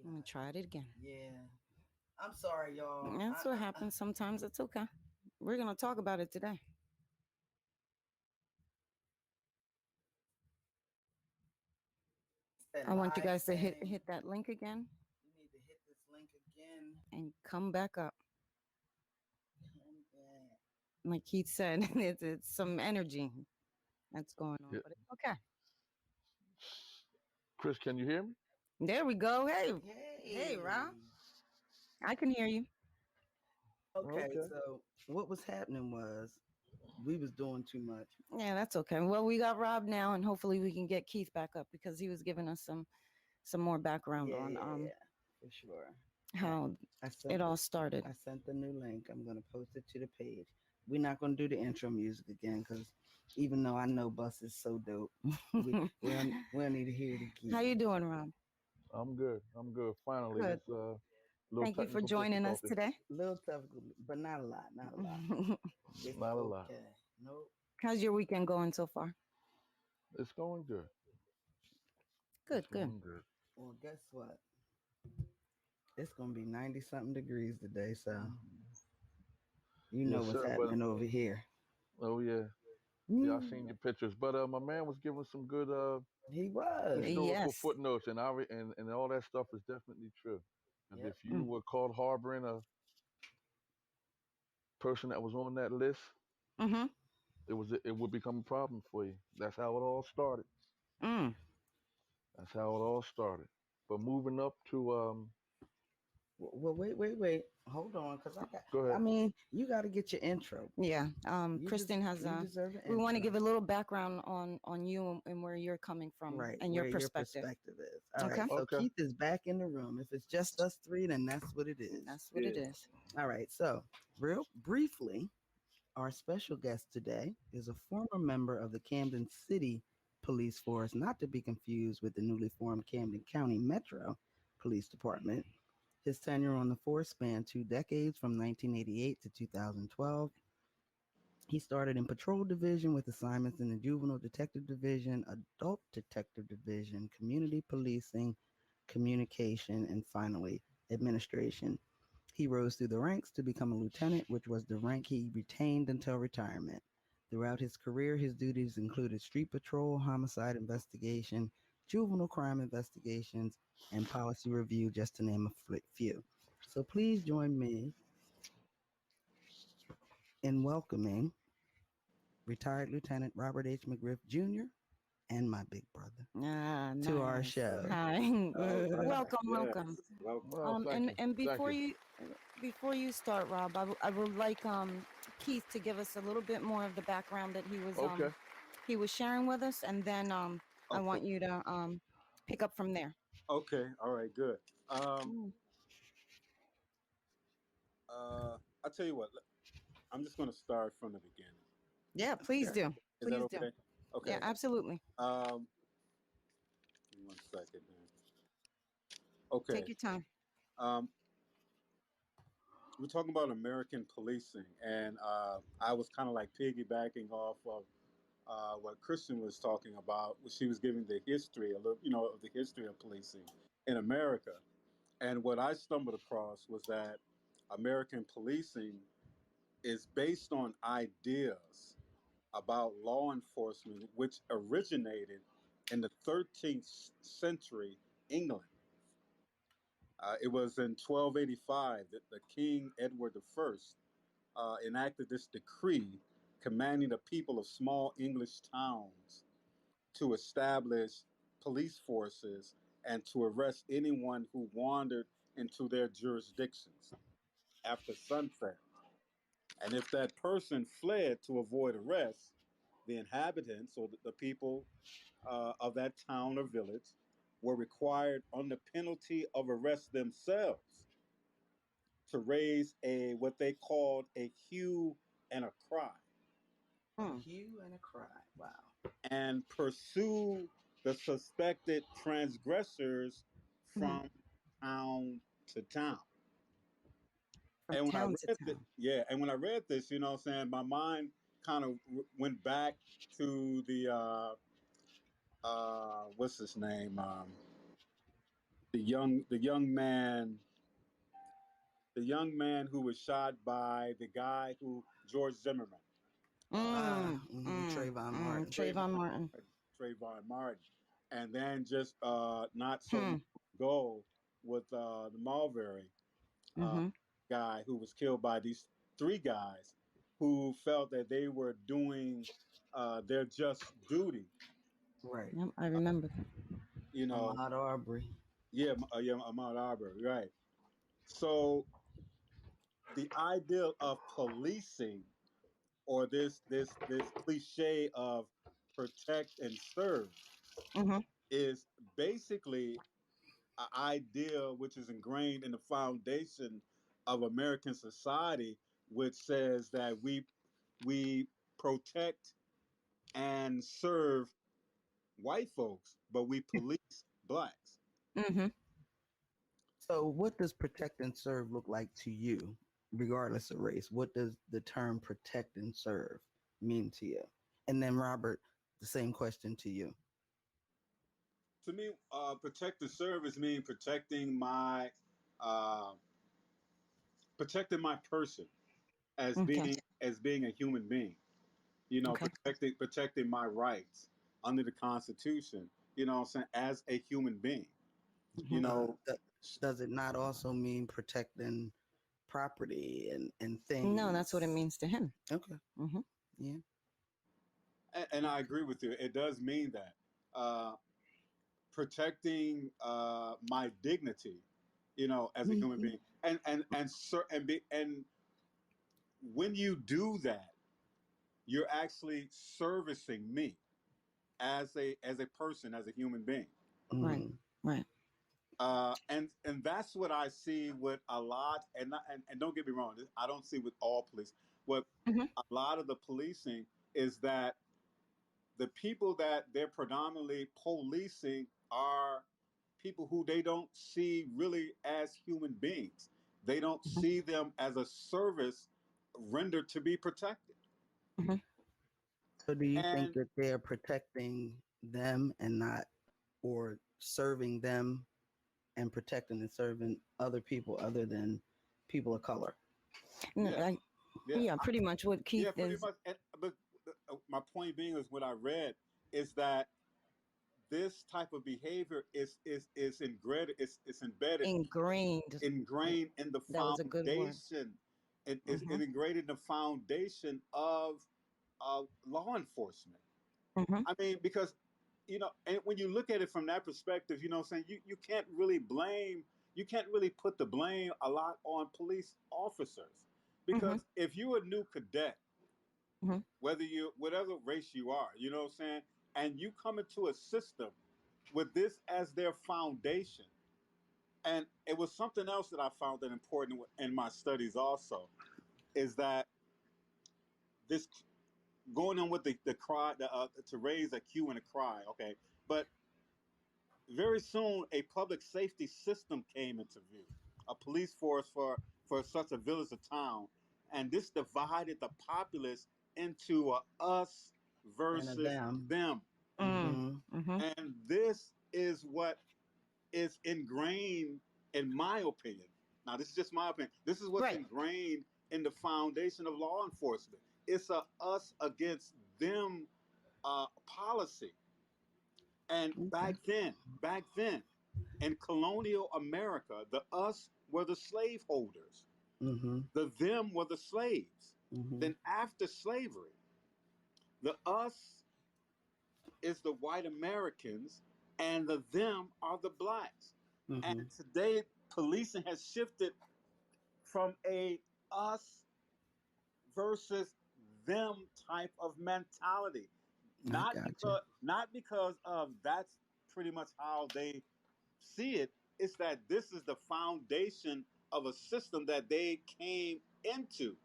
Let me try it again. Yeah. I'm sorry, y'all. That's what happens sometimes. It's okay. We're going to talk about it today. That I want you live guys to hit thing. that link again You need to hit this link again. and come back up. Come back. Like Keith said, it's some energy that's going on, Yeah. but it's okay. Chris, can you hear me? There we go. Hey, Hey. hey, Rob. I can hear you. Okay, Okay. so what was happening was we was doing too much. Yeah, that's okay. Well, we got Rob now, and hopefully we can get Keith back up because he was giving us some more background on for sure. how I sent it all started. I sent the new link. I'm gonna post it to the page. We're not gonna do the intro music again because even though I know Bus is so dope, we don't need to hear it How again. you doing, Rob? I'm good. I'm good. Finally, Good. this little Thank you for technical joining us difficulty. today. A little tough, but not a lot. Not a lot. It's Not a lot. okay. Nope. How's your weekend going so far? It's going good. Good, It's good. going good. Well, guess what? It's gonna be 90 something degrees today, so you know Yes, what's sir. But happening over here. oh yeah, yeah, I seen Mm, your pictures. But my man was giving some good he was. historical Yes. footnotes, and and all that stuff is definitely true. Because Yep. if you Mm. were caught harboring a person that was on that list, Mm-hmm. it would become a problem for you. That's how it all started. Mm. That's how it all started. But moving up to Well, wait. Hold on, cause I got. go I ahead. mean, you got to get your intro. Yeah. You just Kristen has you deserve an we want to intro. give a little background on you and where you're coming from Right, and your where your perspective. perspective is. All Okay. right, so Okay. Keith is back in the room. If it's just us three, then that's what it is. That's what it is. All right, so real briefly, our special guest today is a former member of the Camden City Police Force, not to be confused with the newly formed Camden County Metro Police Department. His tenure on the force spanned 2 decades from 1988 to 2012. He started in Patrol Division with assignments in the Juvenile Detective Division, Adult Detective Division, Community Policing, Communication, and finally, Administration. He rose through the ranks to become a lieutenant, which was the rank he retained until retirement. Throughout his career, his duties included street patrol, homicide investigation, juvenile crime investigations, and policy review, just to name a few. So please join me in welcoming retired Lieutenant Robert H. McGriff Jr. and my big brother Ah, to our nice. show. Hi. Welcome, welcome. Well, thank you. And Thank you. before you start, Rob, I would like Keith to give us a little bit more of the background that Okay. he was sharing with us, and then I Okay. want you to pick up from there. Okay. All right. Good. Um. Mm. I tell you what. I'm just going to start from the beginning. Yeah, please Okay. do. Is that Please do. okay? Yeah, Okay. absolutely. Um. Give me 1 second here. Okay. Take your time. Um. We're talking about American policing, and I was kind of like piggybacking off of what Kristen was talking about, when she was giving the history, a little, of the history of policing in America. And what I stumbled across was that American policing is based on ideas about law enforcement, which originated in the 13th century England. It was in 1285 that the King Edward I enacted this decree commanding the people of small English towns to establish police forces and to arrest anyone who wandered into their jurisdictions after sunset. And if that person fled to avoid arrest, the inhabitants or the people of that town or village were required, under penalty of arrest themselves, to raise a what they called a hue and a cry, A Mm. hue and a cry. Wow. and pursue the suspected transgressors Mhm. from town to town. From And when I town to read it, town. yeah, and when I read this, what I'm saying, my mind kind of went back to the what's his name? the young man who was shot by the guy who George Zimmerman, Trayvon Martin. Trayvon Martin. Trayvon Martin, and then just not so Hmm. long ago with the Mulberry uh, Mm-hmm. guy who was killed by these three guys who felt that they were doing their just duty. Right. Yep, I remember that. You know, Ahmaud Arbery. yeah, yeah, Ahmaud Arbery, right? So the ideal of policing, or this cliche of protect and serve, Mm-hmm. is basically an idea which is ingrained in the foundation of American society, which says that we protect and serve white folks, but we police blacks. Mm-hmm. So, what does protect and serve look like to you, regardless of race? What does the term protect and serve mean to you? And then, Robert, the same question to you. To me, protect and serve is mean uh, protecting my person as Okay. being a human being. You know, Okay. protecting my rights under the Constitution. You know what I'm saying? As a human being. You Mm-hmm. know, Does it not also mean protecting property and No, that's what it things? means to him. Okay. Mm-hmm. Yeah. and I agree with you. It does mean that protecting my dignity, you know, as a human Mhm. being, and when you do that, you're actually servicing me as a person, as a human being. Right. Mhm. Right. And that's what I see with a lot, and don't get me wrong, I don't see with all police. What Mm-hmm. a lot of the policing is that the people that they're predominantly policing are people who they don't see really as human beings. They don't Mm-hmm. see them as a service rendered to be protected. Mm-hmm. So, do you think And that they're protecting them and not, or serving them and protecting and serving other people other than people of color? No, yeah, yeah, yeah, pretty much what Keith yeah, pretty is. much. But my point being is what I read is that this type of behavior is ingrained, it's embedded, Ingrained. ingrained in the That was a good word. foundation. It is Mm-hmm. integrated in the foundation of law enforcement. Mm-hmm. I mean, because and when you look at it from that perspective, you know, what I'm saying you can't really blame, you can't really put the blame a lot on police officers, Mm-hmm. because if you're a new cadet, Mm-hmm. whatever race you are, you know what I'm saying, and you come into a system with this as their foundation. And it was something else that I found that important in my studies also, is that this going on with the cry, to raise a cue and a cry, okay, but very soon a public safety system came into view, a police force for such a village or town, and this divided the populace into a us And of versus them. them. Mm-hmm. Mm-hmm. And this is what is ingrained, in my opinion. Now, this is just my opinion. This is what's Right. ingrained in the foundation of law enforcement. It's a us against them policy. And Okay. back then, in colonial America, the us were the slaveholders, Mm-hmm. the them were the slaves. Mm-hmm. Then after slavery, the us is the white Americans, and the them are the blacks. And Mm-hmm. today, policing has shifted from a us versus them type of mentality. I got you. Not because of that's pretty much how they see it. It's that this is the foundation of a system that they came into.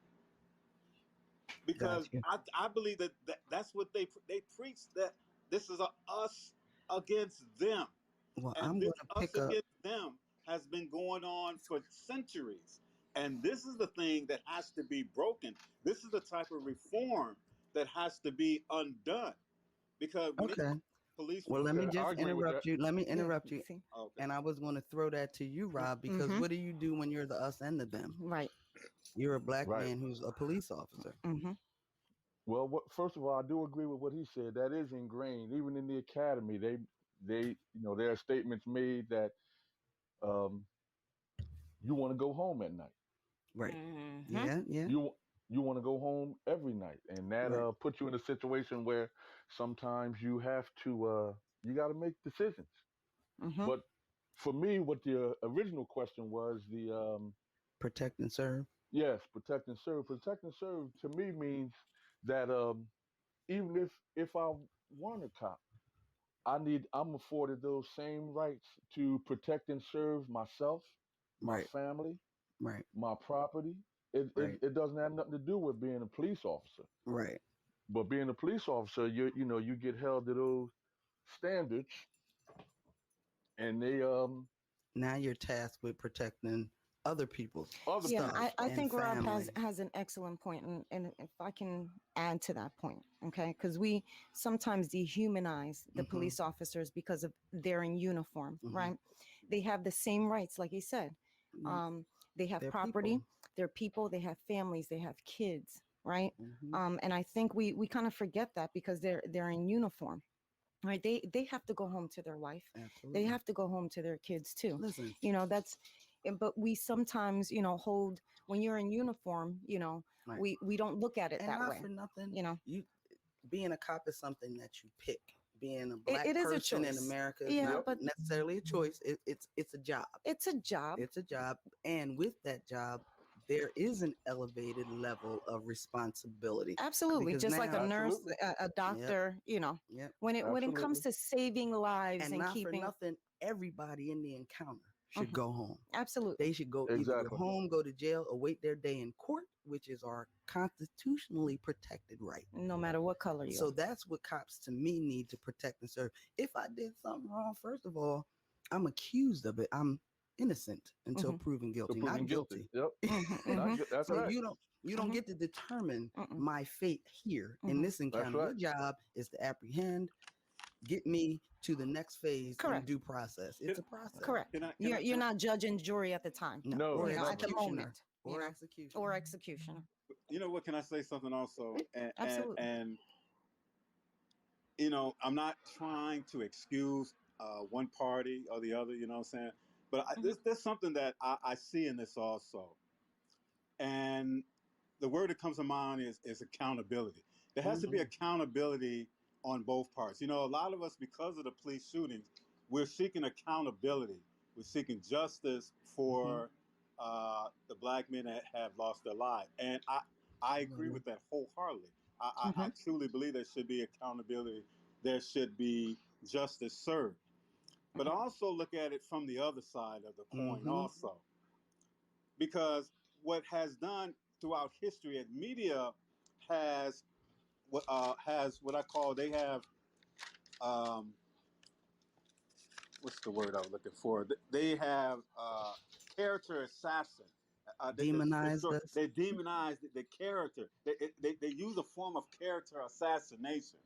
Got Because you. I believe that's what they preach, that this is a us against them. Well, And I'm this going to us pick up. against them has been going on for centuries. And this is the thing that has to be broken. This is the type of reform that has to be undone. Because when they Okay. police. Well, let me Okay, I just agree with interrupt that. you. Let me Yeah, interrupt you. see? Okay. And I was going to throw that to you, Rob, because Mhm. what do you do when you're the us and the them? Right. You're a black Right. man who's a police officer. Mm-hmm. Well, first of all, I do agree with what he said. That is ingrained, even in the academy. There are statements made that um, you want to go home at night. Right. Mm-hmm. Yeah. You want to go home every night, and that Right. puts you in a situation where sometimes you have to you got to make decisions. Mm-hmm. But for me, what the original question was, Protect and serve. yes, protect and serve. Protect and serve to me means that even if I weren't a cop, I'm afforded those same rights to protect and serve myself, my Right. family, Right. my property. It, Right. it it doesn't have nothing to do with being a police officer. Right. But being a police officer, you get held to those standards, and they Now you're tasked with protecting other people's other Yeah, people stuff I and think Rob family. has an excellent point, and if I can add to that point, okay, because we sometimes dehumanize the Mhm. police officers because of they're in uniform, Mhm. right? They have the same rights, like he said. Mm, They have They're property, people. they're people, they have families, they have kids, right? Mhm. And I think we kind of forget that because they're in uniform, right? They have to go home to their wife, they Absolutely. have to go home to their kids too. Listen. That's but we sometimes hold when you're in uniform, Right. we don't look at it And that not way. for nothing, you know you being a cop is something that you pick. Being a it, black it is a person in choice. America is Yeah, not Yep. but necessarily a choice. It's a job. it's a job. It's a job, and with that job, there is an elevated level of responsibility Absolutely, because just like a now, nurse, Absolutely. a yep, doctor, yep, when it comes Absolutely. to saving lives and and not for keeping. nothing, everybody in the encounter should Mhm, go home. absolutely. They should go either Exactly. home, go to jail, await their day in court, which is our constitutionally protected right. No matter what color you So are. that's what cops to me need to protect and serve. If I did something wrong, first of all, I'm accused of it. I'm innocent until Mhm, proven So guilty, proven not guilty. guilty. Yep. mhm, Not mhm, good. That's So right. you don't mhm, get to determine mhm, my fate here in mhm. this That's encounter. right. Your job is to apprehend, get me to the next phase in Correct. due process. It's Can, a process. Correct. can I? Can I? You're Can I? not judge and jury at the time, No, No, or at the never. executioner. moment, Or executioner. or executioner. You know what? Can I say something also? Absolutely. And I'm not trying to excuse one party or the other. You know what I'm saying? But Mhm, there's something that I see in this also, and the word that comes to mind is accountability. There has to be Mhm. accountability on both parts. A lot of us, because of the police shootings, we're seeking accountability. We're seeking justice Mhm. for the black men that have lost their lives. And I agree Mhm. with that wholeheartedly. I mhm, truly believe there should be accountability. There should be justice served. But mhm, also look at it from the other side of the coin Mhm. also. Because what has done throughout history and media has what I call they have um, what's the word I was looking for? They have character assassin. Demonized us. They demonize the character. They use a form of character assassination.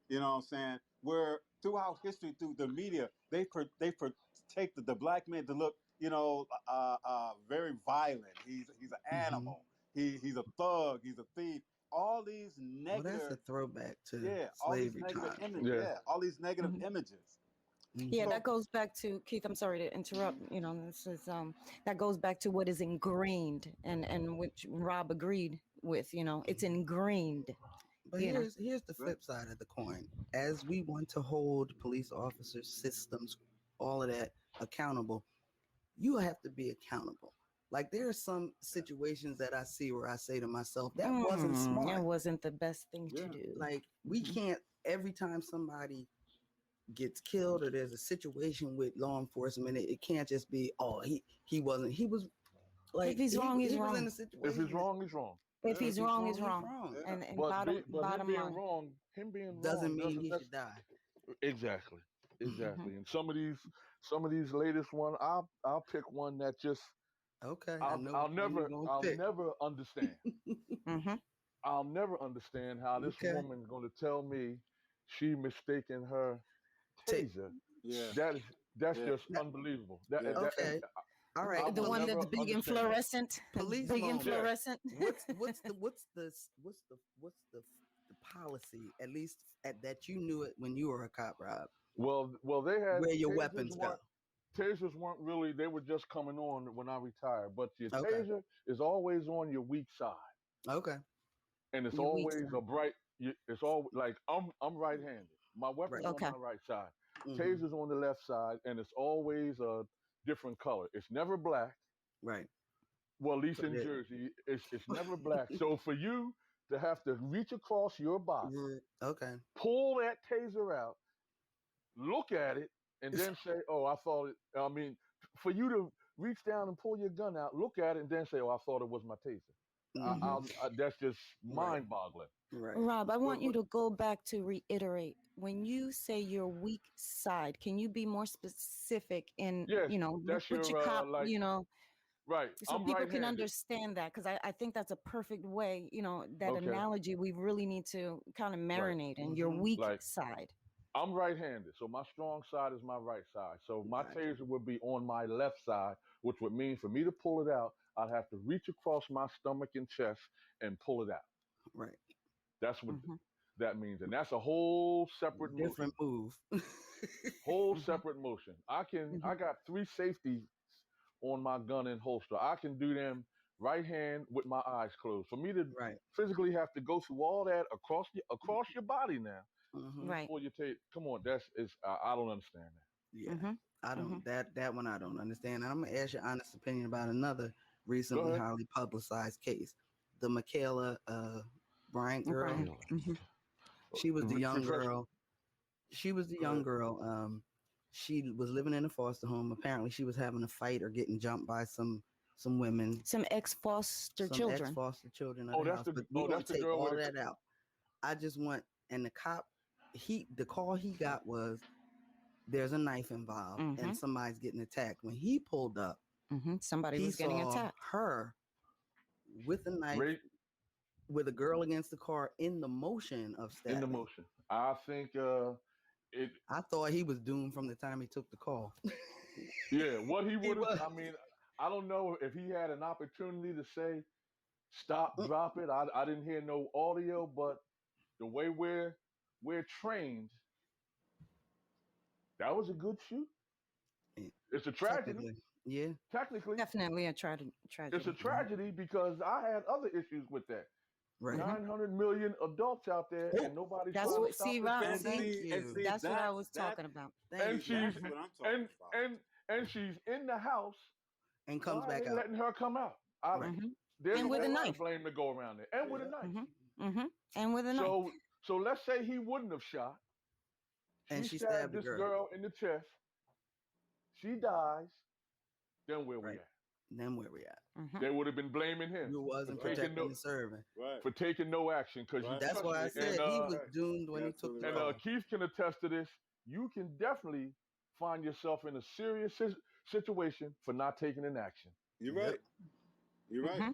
You know what I'm saying? Where throughout history, through the media, take the black man to look, very violent. He's an Mhm. animal. He's a thug. He's a thief. All these Well, that's a negative, throwback to yeah, all these slavery negative times. images, Yeah. yeah, all these negative mhm. images. Yeah, Mhm. that So goes back to Keith. I'm sorry to interrupt. This is that goes back to what is ingrained, and which Rob agreed with. It's ingrained. But You know. here's the right. flip side of the coin. As we want to hold police officers, systems, all of that accountable, you have to be accountable. Like there are some situations that I see where I say to myself, that wasn't It smart. wasn't the best thing to Yeah. do. Like we Mhm. can't every time somebody gets killed or there's a situation with law enforcement, it can't just be, oh, he wasn't. He was If like he's wrong, he's he was in wrong. a If he's situation that wrong, he's wrong. If Yeah. if he's he's wrong, wrong, he's he's wrong. wrong. Yeah. And But him bottom being line. wrong, Doesn't mean doesn't he should die. exactly, Mhm. exactly. And some of these latest one, I'll pick one that just Okay, I I'll know I'll which one you're never gonna I'll pick. never understand. Mhm. I'll never understand how this Okay. woman going to tell me she mistaken her taser, Yeah. that is that's Yeah. just unbelievable. That, Yeah. that and Okay. All right. I The will one never that's big and understand that. fluorescent. Police Big and moment. Yes. fluorescent. What's the policy, at least that you knew it when you were a cop, Rob, Well, they had where your tasers weapons go? weren't tasers weren't really. They were just coming on when I retired. But your Okay. taser is always on your weak side, Okay. and it's Your weak always side. a bright. It's all like I'm right-handed. My weapon's Right. on Okay. my right side. Mm-hmm. Taser's on the left side, and it's always a different color. It's never black. Right. Well, at least So in there. Jersey, it's never black. So for you to have to reach across your body, Okay. pull that taser out, look at it, and then say, "Oh, I thought it." I mean, for you to reach down and pull your gun out, look at it, and then say, "Oh, I thought it was my taser." Mm-hmm. That's just Right. mind-boggling. Right. Rob, I want you But to go back to reiterate when you say your weak side. Can you be more specific in, yes, that's what your your cop, like right. so I'm people can right-handed. understand that? Because I think that's a perfect way, that Okay, analogy we really need to kind of right. marinate in your Mm-hmm. weak Like side. I'm right-handed, so my strong side is my right side. So my Gotcha. taser would be on my left side, which would mean for me to pull it out, I'd have to reach across my stomach and chest and pull it out. Right. That's what Hmm. that means, and that's a whole separate motion. Different move. Whole Hmm. separate motion. I can. Hmm. I got 3 safeties on my gun and holster. I can do them right hand with my eyes closed. For me to Right. physically have to go through all that across your body now Mm-hmm. Right. before you take. Come on, that's is. I don't understand that. Yeah. Hmm. I Hmm. don't that one I don't understand. And I'm gonna ask your honest opinion about another Go recently ahead. highly publicized case. The Michaela Bryant girl. Brian. Michaela. Hmm. She was the young Refresh. girl. She was the Go young ahead. girl. She was living in a foster home. Apparently she was having a fight or getting jumped by some women, Some ex-foster some ex children. foster children of the house. But we're gonna That's the take girl all with that out. I just want and the cop the call he got was there's a knife involved Hmm. and somebody's getting attacked. When he pulled up, Somebody he was getting saw attacked. her with a knife Ray with a girl against the car in the motion of in the stabbing. motion. I think it. I thought he was doomed from the time he took the call. Yeah, what he He would have. was. I mean, I don't know if he had an opportunity to say stop, Mm, drop it. I didn't hear no audio, but the way we're trained, that was a good shoot. eh, It's a tragedy. Technically, yeah, Technically, Definitely a it's a tragedy. tragedy because I had other issues with that. right. Hmm. 900 million adults out there, Oh, and nobody's That's trying to what. stop See, this Rob. damn And thing. See, Thank see, and you. see, that's what I was that talking about. Thank And you. she's that's what I'm talking and about. and she's in the house. And Why comes are back they out. letting her come out? Right. Hmm. There's a And with a whole lot of knife. blame to go around there, and with a Yeah. knife. Hmm. And with a knife. So let's say he wouldn't have shot. And She she stabbed stabbed the this girl. girl in the chest. She dies. Then where we Right. at? Then where we at? Hmm. They would have been blaming him You for wasn't taking protecting no the servant. Right. for taking no action. Because you Right. That's trust why I me, said he was Right. doomed when You're he took the absolutely and right. call. Keith can attest to this. You can definitely find yourself in a serious situation for not taking an action. You're Yep. right. You're right. Hmm.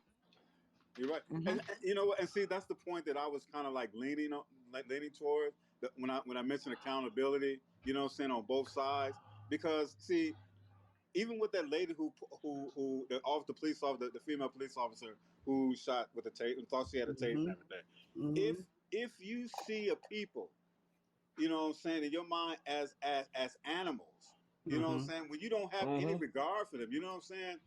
You're right. Hmm. And you know what? And see, that's the point that I was kind of like leaning on, like leaning toward when I mentioned accountability. You know what I'm saying, on both sides, because see, even with that lady who the police officer, the female police officer who shot with the tape and thought she had a tape and Mm-hmm. everything. Mm-hmm. If you see a people, you know what I'm saying, in your mind as animals, you know what I'm Mm-hmm. saying, when you don't have any Mm-hmm. regard for them, you know what I'm saying,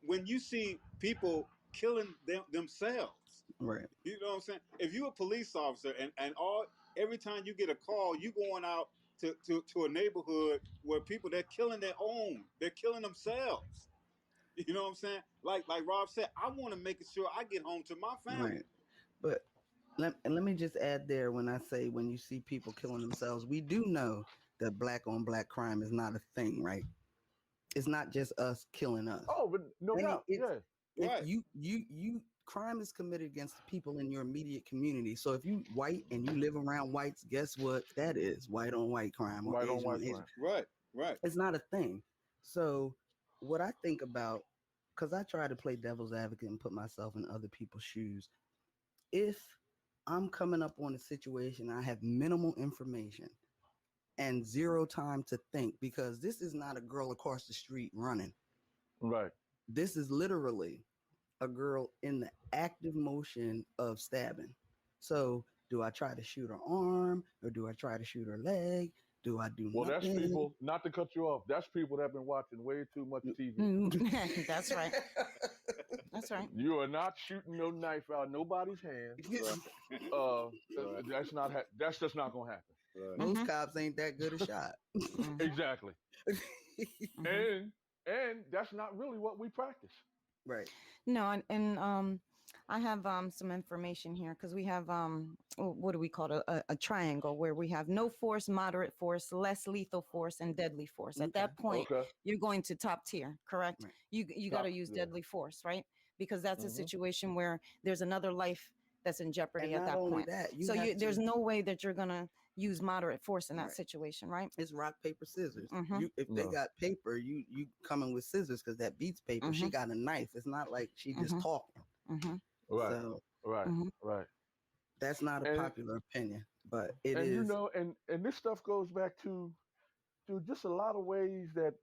when you see people killing themselves, Right. you know what I'm saying, if you're a police officer and every time you get a call, you going out to a neighborhood where people they're killing themselves. You know what I'm saying? Like Rob said, I want to make sure I get home to my family. Right. But let me just add there when I say when you see people killing themselves, we do know that black on black crime is not a thing, right? It's not just us killing us. Oh, but no I mean, doubt, yeah. if Right. you crime is committed against the people in your immediate community. So if you white and you live around whites, guess what that is? White on white crime or White on Asian on white Asian. crime. Right. It's not a thing. So what I think about, because I try to play devil's advocate and put myself in other people's shoes. If I'm coming up on a situation, I have minimal information, and zero time to think, because this is not a girl across the street running. Right. This is literally a girl in the active motion of stabbing. So, do I try to shoot her arm or do I try to shoot her leg? Do I do Well, that's nothing? people, not to cut you off, that's people that have been watching way too much TV. That's right. That's right. You are not shooting no knife out nobody's hand. Right. That's just not gonna happen. Right. Most cops ain't that good a shot. Exactly. And that's not really what we practice. Right. No, and I have some information here because we have what do we call it? A triangle where we have no force, moderate force, less lethal force, and deadly force. At that point, Okay. you're going to top tier, correct? Right. You got to use yeah. deadly force, right? Because that's a Mhm. situation where there's another life that's in jeopardy And at not that only point. that, So there's to, no way that you're gonna use moderate force in that Right. situation, right? it's rock, paper, scissors. Mhm. If they No. got paper, you coming with scissors because that beats paper. She got a knife. It's not like she just Mhm. talking. Mm-hmm. Right. So Right. Mhm. Right. that's not a And- popular opinion, but it and is. you know, and this stuff goes back to just a lot of ways that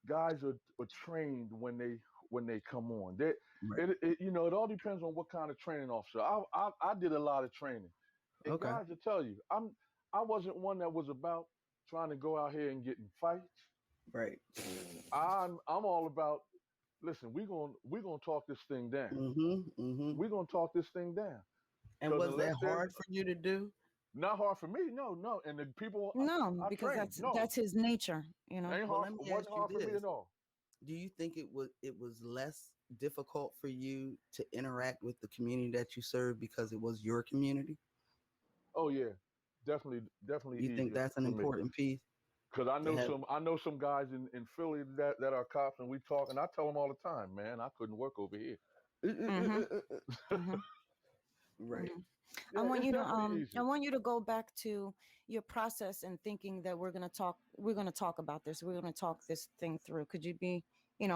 guys are trained when they come on. Right. It all depends on what kind of training officer. I did a lot of training, and Okay. guys will tell you, I wasn't one that was about trying to go out here and get in fights. Right. I'm all about, listen, we're gonna talk this thing down. We're gonna talk this thing down. And 'Cause was that unless there's- hard for you to do? Not hard for me, no. And the people No, I because trained, no, that's his nature, you know. ain't Well, hard. let me Wasn't ask you hard for me this. at all. Do you think it was less difficult for you to interact with the community that you serve because it was your community? Oh yeah, definitely You think easier that's an for me. important piece? Because I know have- some guys in Philly that are cops, and we talk, and I tell them all the time, man, I couldn't work over here. Mhm. Right. Mhm. Yeah, I want it's you to definitely easier. I want you to go back to your process and thinking that we're gonna talk about this. We're gonna talk this thing through. Could you be,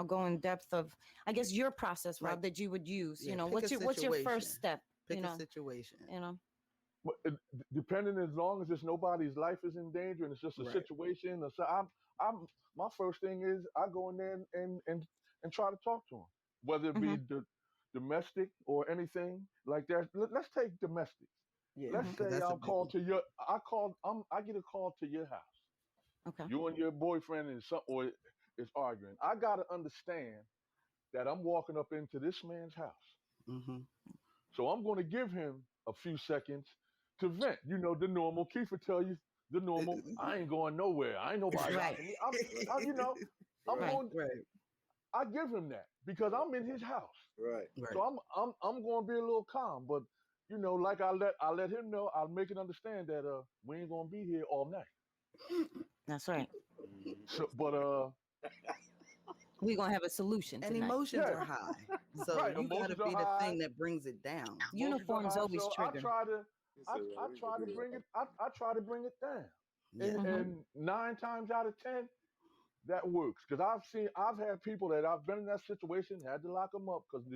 go in depth of, I guess, your process, Rob, Like, that you would use? yeah, pick what's a your first situation. step? Pick a situation. But depending, as long as it's nobody's life is in danger and it's just a Right. situation. So I'm my first thing is I go in there and try to talk to them, whether it be domestic or anything like that. Let's take domestic. Yeah. Let's 'cause say that's a I'll big call one. to your I get a call to your house. Okay. You and your boyfriend is arguing. I gotta understand that I'm walking up into this man's house. Mhm. So I'm gonna give him a few seconds to vent. You know, the normal. Keith will tell you the normal. I ain't going nowhere. I ain't nobody Right. watching me. I'm Right. going. Right. I give him that because I'm in his house. Right. Right. So I'm going to be a little calm, but like I let him know. I'll make it understand that we ain't gonna be here all night. That's right. So, but We're gonna have a solution And tonight. emotions Yeah. are high, so Right, you got to emotions are be the high. thing that brings it down. Uniforms always so trigger. I try to bring it. I try to bring it down, Yeah. and 9 times out of 10, that works. Because I've had people that I've been in that situation, had to lock them up because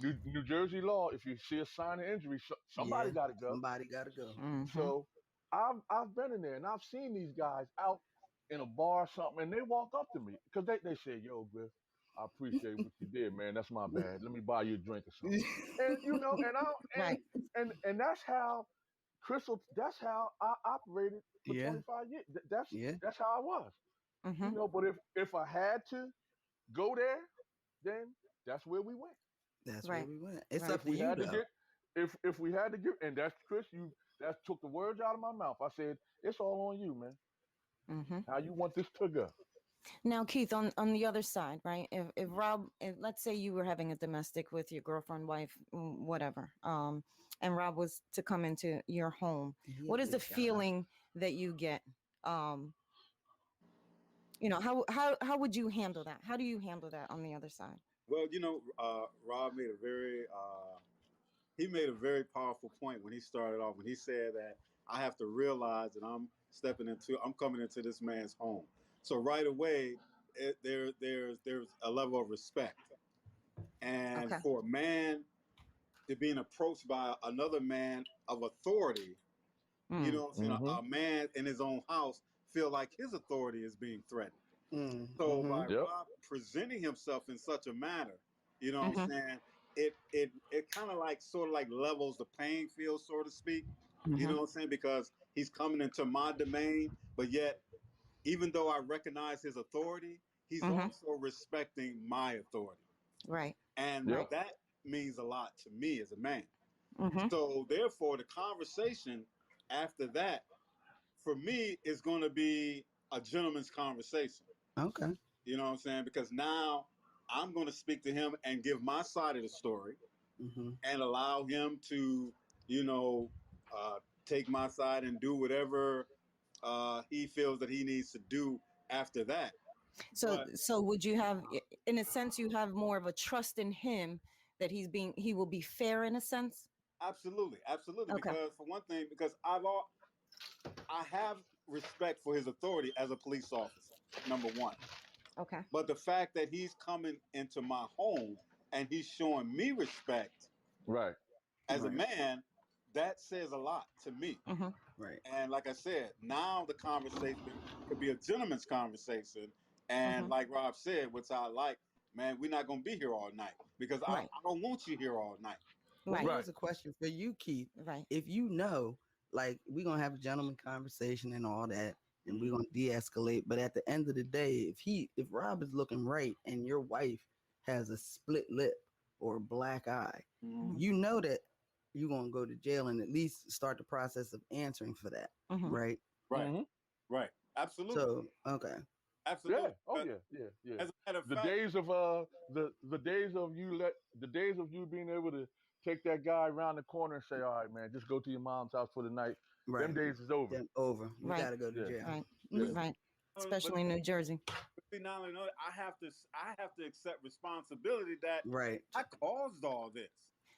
New Jersey law, if you see a sign of injury, somebody Yeah, got to go. Somebody got to go. Mhm. So I've been in there and I've seen these guys out in a bar or something, and they walk up to me because they say, "Yo, Griff, I appreciate what you did, man. That's my bad. Let me buy you a drink or something." And Right. and that's how Crystal. That's how I operated for Yeah. 25 years. Yeah. That's how I was. Mhm. But if I had to go there, then that's where we went. That's Right. where we went. It's Right. up to you though. If we had to get, and that's Chris, that took the words out of my mouth. I said, it's all on you, man. Mhm. How you want this to go? Now, Keith, on the other side, right? If Rob, let's say you were having a domestic with your girlfriend, wife, whatever, and Rob was to come into your home, what is the feeling that you get? How would you handle that? How do you handle that on the other side? Well, Rob made he made a very powerful point when he started off, when he said that I have to realize that I'm coming into this man's home. So right away, there's a level of respect, and Okay. for a man to being approached by another man of authority, you know what I'm saying, a man in his own house, feel like his authority is being threatened. Mm, So by Yep. Rob presenting himself in such a manner, you know what I'm Mhm. saying? It kind of like sort of like levels the playing field, so to speak. You know Mhm. what I'm saying? Because he's coming into my domain, but yet even though I recognize his authority, he's Mhm. also respecting my authority. Right. And Right. Yep. that means a lot to me as a man. Mhm. So therefore the conversation after that for me is going to be a gentleman's conversation. okay. You know what I'm saying? Because now I'm going to speak to him and give my side of the story Mm-hmm. and allow him to, you know, take my side and do whatever he feels that he needs to do after that. So But so would you have, in a sense, you have more of a trust in him that he will be fair in a sense? absolutely, absolutely. Okay. Because for one thing, because I have respect for his authority as a police officer. Number one. Okay. But the fact that he's coming into my home and he's showing me respect Right. as a Right. man, that says a lot to me. Mhm. Right. And like I said, now the conversation could be a gentleman's conversation. And Mhm. like Rob said, which I like, man, we're not going to be here all night because Right. I don't want you here all night. Well, Right. Right. here's a question for you, Keith. Right. If you know, like, we're gonna have a gentleman conversation and all that, and we're Mhm. gonna de-escalate. But at the end of the day, if Rob is looking right and your wife has a split lip or a black eye, Mhm. you know that you're gonna go to jail and at least start the process of answering for that, Mhm. right? Right, Mm-hmm. right. Absolutely. So, okay, Yeah. Absolutely. Oh yeah. Yeah. Yeah. As a matter of The fact, days of the days of the days of you being able to take that guy around the corner and say, all right, man, just go to your mom's house for the night. Them right, days is over. then over. You Right. got to go to Yeah. jail. Right. Yeah. Right. but Especially in New Jersey. see, not only know, I have to accept responsibility that Right. I caused all this.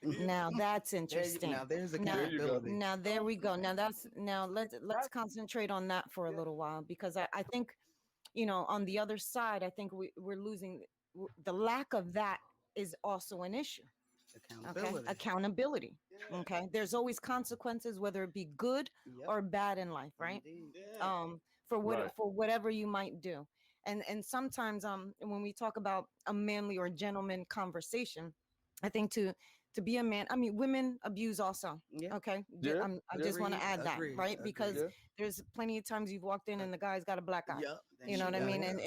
Now that's Now interesting. there's Now, There you go. accountability. now there we go. Now let's That's concentrate on that for a yeah. little while, because I think, on the other side, I think we're losing the lack of that is also an issue. Okay. Accountability. Accountability. Yeah. Okay. There's always consequences, whether it be good Yep. or bad in life, right? Indeed. Yeah. Right. For whatever you might do. And sometimes when we talk about a manly or gentleman conversation, I think to be a man, I mean, women abuse also. Yeah. Okay. Yeah. I Yeah. just want to Agreed. add that, Agreed. right? Because Agreed. Yeah. there's plenty of times you've walked in and the guy's got a black eye. Yep. Then You know she what I gotta mean? Mm-hmm.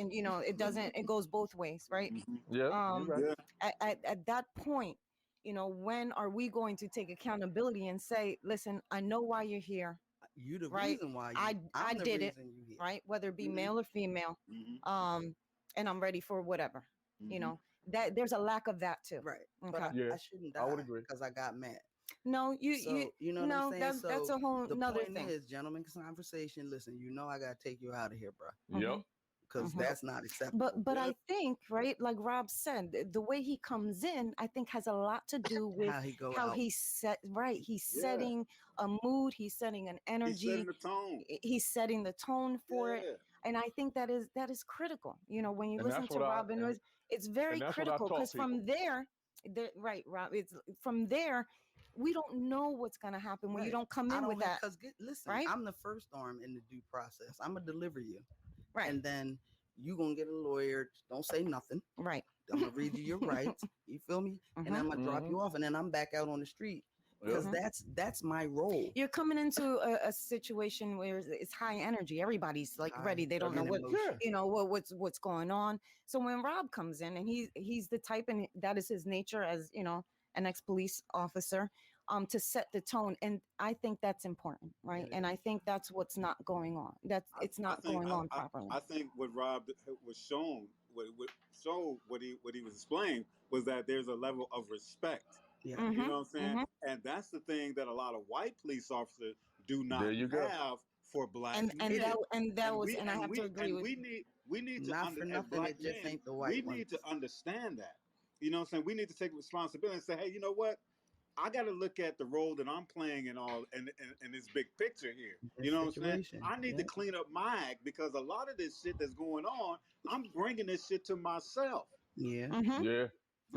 go. And it goes both ways, right? Mhm. Yeah. You're Um right. Yeah. at that point, when are we going to take accountability and say, listen, I know why you're here, You the right? reason why I I'm the did it, reason you here. right? Whether it be Mhm. male or female, Mhm. and I'm ready for whatever. You Mhm. know, that there's a lack of that too. Right. But Okay. Yeah. I shouldn't I would die agree. because I got mad. No, So you know what I'm no, saying? that's So a whole the another point thing. is, gentlemen conversation, listen, I gotta take you out of here, bro. Yep. Because Mhm. that's not acceptable. But Yeah. I think, right, like Rob said, the way he comes in, I think has a lot to do with How he go how out. he's he's Yeah. setting a mood, he's setting an He's setting energy, the tone. he's setting the tone for it. Yeah. And I think that is critical. When you And listen that's to what I Robin, it's very and that's what I critical, taught because people. from there, right, Rob, it's from there, we don't know what's going to happen when you Right. don't come I in don't with have that, because listen, right? I'm the first arm in the due process. I'm gonna deliver you. Right, And then you gonna get a lawyer. Don't say nothing. right. I'm gonna read you your rights. You feel me? And Mhm, I'm gonna drop Mm-hmm. you off, and then I'm back out on the street Yep. because mhm. that's my role. You're coming into a situation where it's high energy. Everybody's like ready. High They don't know and what emotion. Yeah. what's going on. So when Rob comes in, and he's the type, and that is his nature as an ex-police officer, to set the tone, and I think that's important, right? It And I is. think that's what's not going on. It's I not think going on properly. I think what Rob was shown, what he was explaining was that there's a level of respect. Yeah. You Mm-hmm. know what I'm saying? Mm-hmm. And that's the thing that a lot of white police officers do There not you go. have for black And men. that was, We and I and have to we agree and with. we need to Not for as nothing. black It just men, ain't the we white need to ones. understand that. You know what I'm saying? We need to take responsibility and say, hey, you know what? I got to look at the role that I'm playing in all in this big picture here. You This know what I'm saying? situation. I need to Yeah. clean up my act because a lot of this shit that's going on, I'm bringing this shit to myself. Yeah. Mm-hmm. Yeah. Yeah.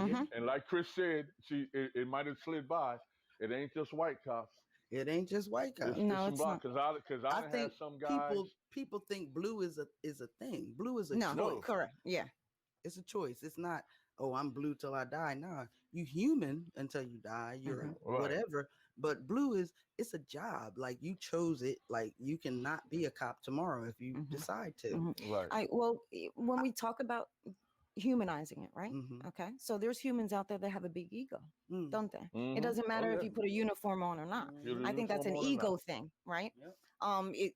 Mm-hmm. And like Chris said, it might have slid by. It ain't just white cops. It ain't just white cops. No, it's not. Because I I done think had some guys. people think blue is a thing. Blue is a No, choice. correct. Yeah. It's a choice. It's not, oh, I'm blue till I die. Nah, you human until you die. You're Right. whatever. But blue it's a job. Like you chose it. Like you cannot be a cop tomorrow if you decide to. Right. When we talk about humanizing it, right? Mhm. Okay. So there's humans out there that have a big ego, Mm. don't they? Mhm. It doesn't matter Oh, if yeah. you put a uniform on or not. Put a I think that's an uniform on or ego not. thing, right? Yep.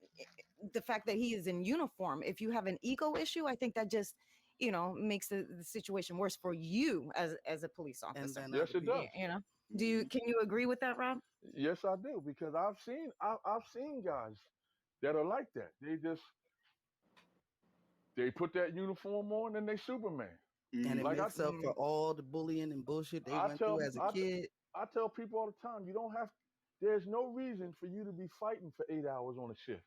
The fact that he is in uniform, if you have an ego issue, I think that just makes the situation worse for you as a police And officer. then Yes, other it people. does. You know, can you agree with that, Rob? Yes, I do, because I've seen guys that are like that. They put that uniform on and they Superman. And it Like makes up for all the bullying and bullshit they I went through tell as a I, kid. I tell people all the time, you don't have. There's no reason for you to be fighting for 8 hours on a shift.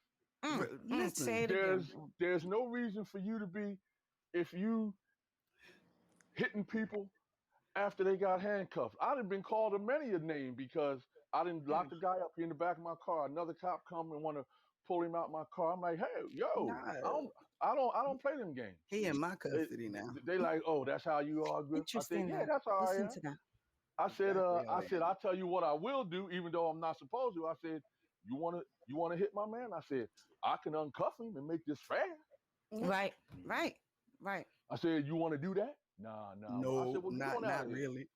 Listen, Say it again. There's no reason for you to be, if you hitting people after they got handcuffed. I'd have been called a many a name because I didn't lock the guy up in the back of my car. Another cop come and want to pull him out my car. I'm like, hey, yo, nah, I don't play them games. he in my They, custody now. they like, oh, that's how you are, Griff. I said, Interesting. yeah, That that's how I listen am. to that. Exactly how I said, I'll tell you what I will do, even though I'm not supposed to. I said, you wanna hit my man? I said, I can uncuff him and make this fair. Right. I said, you want to do that? Nah. I said, No, well, get on out not of here. really.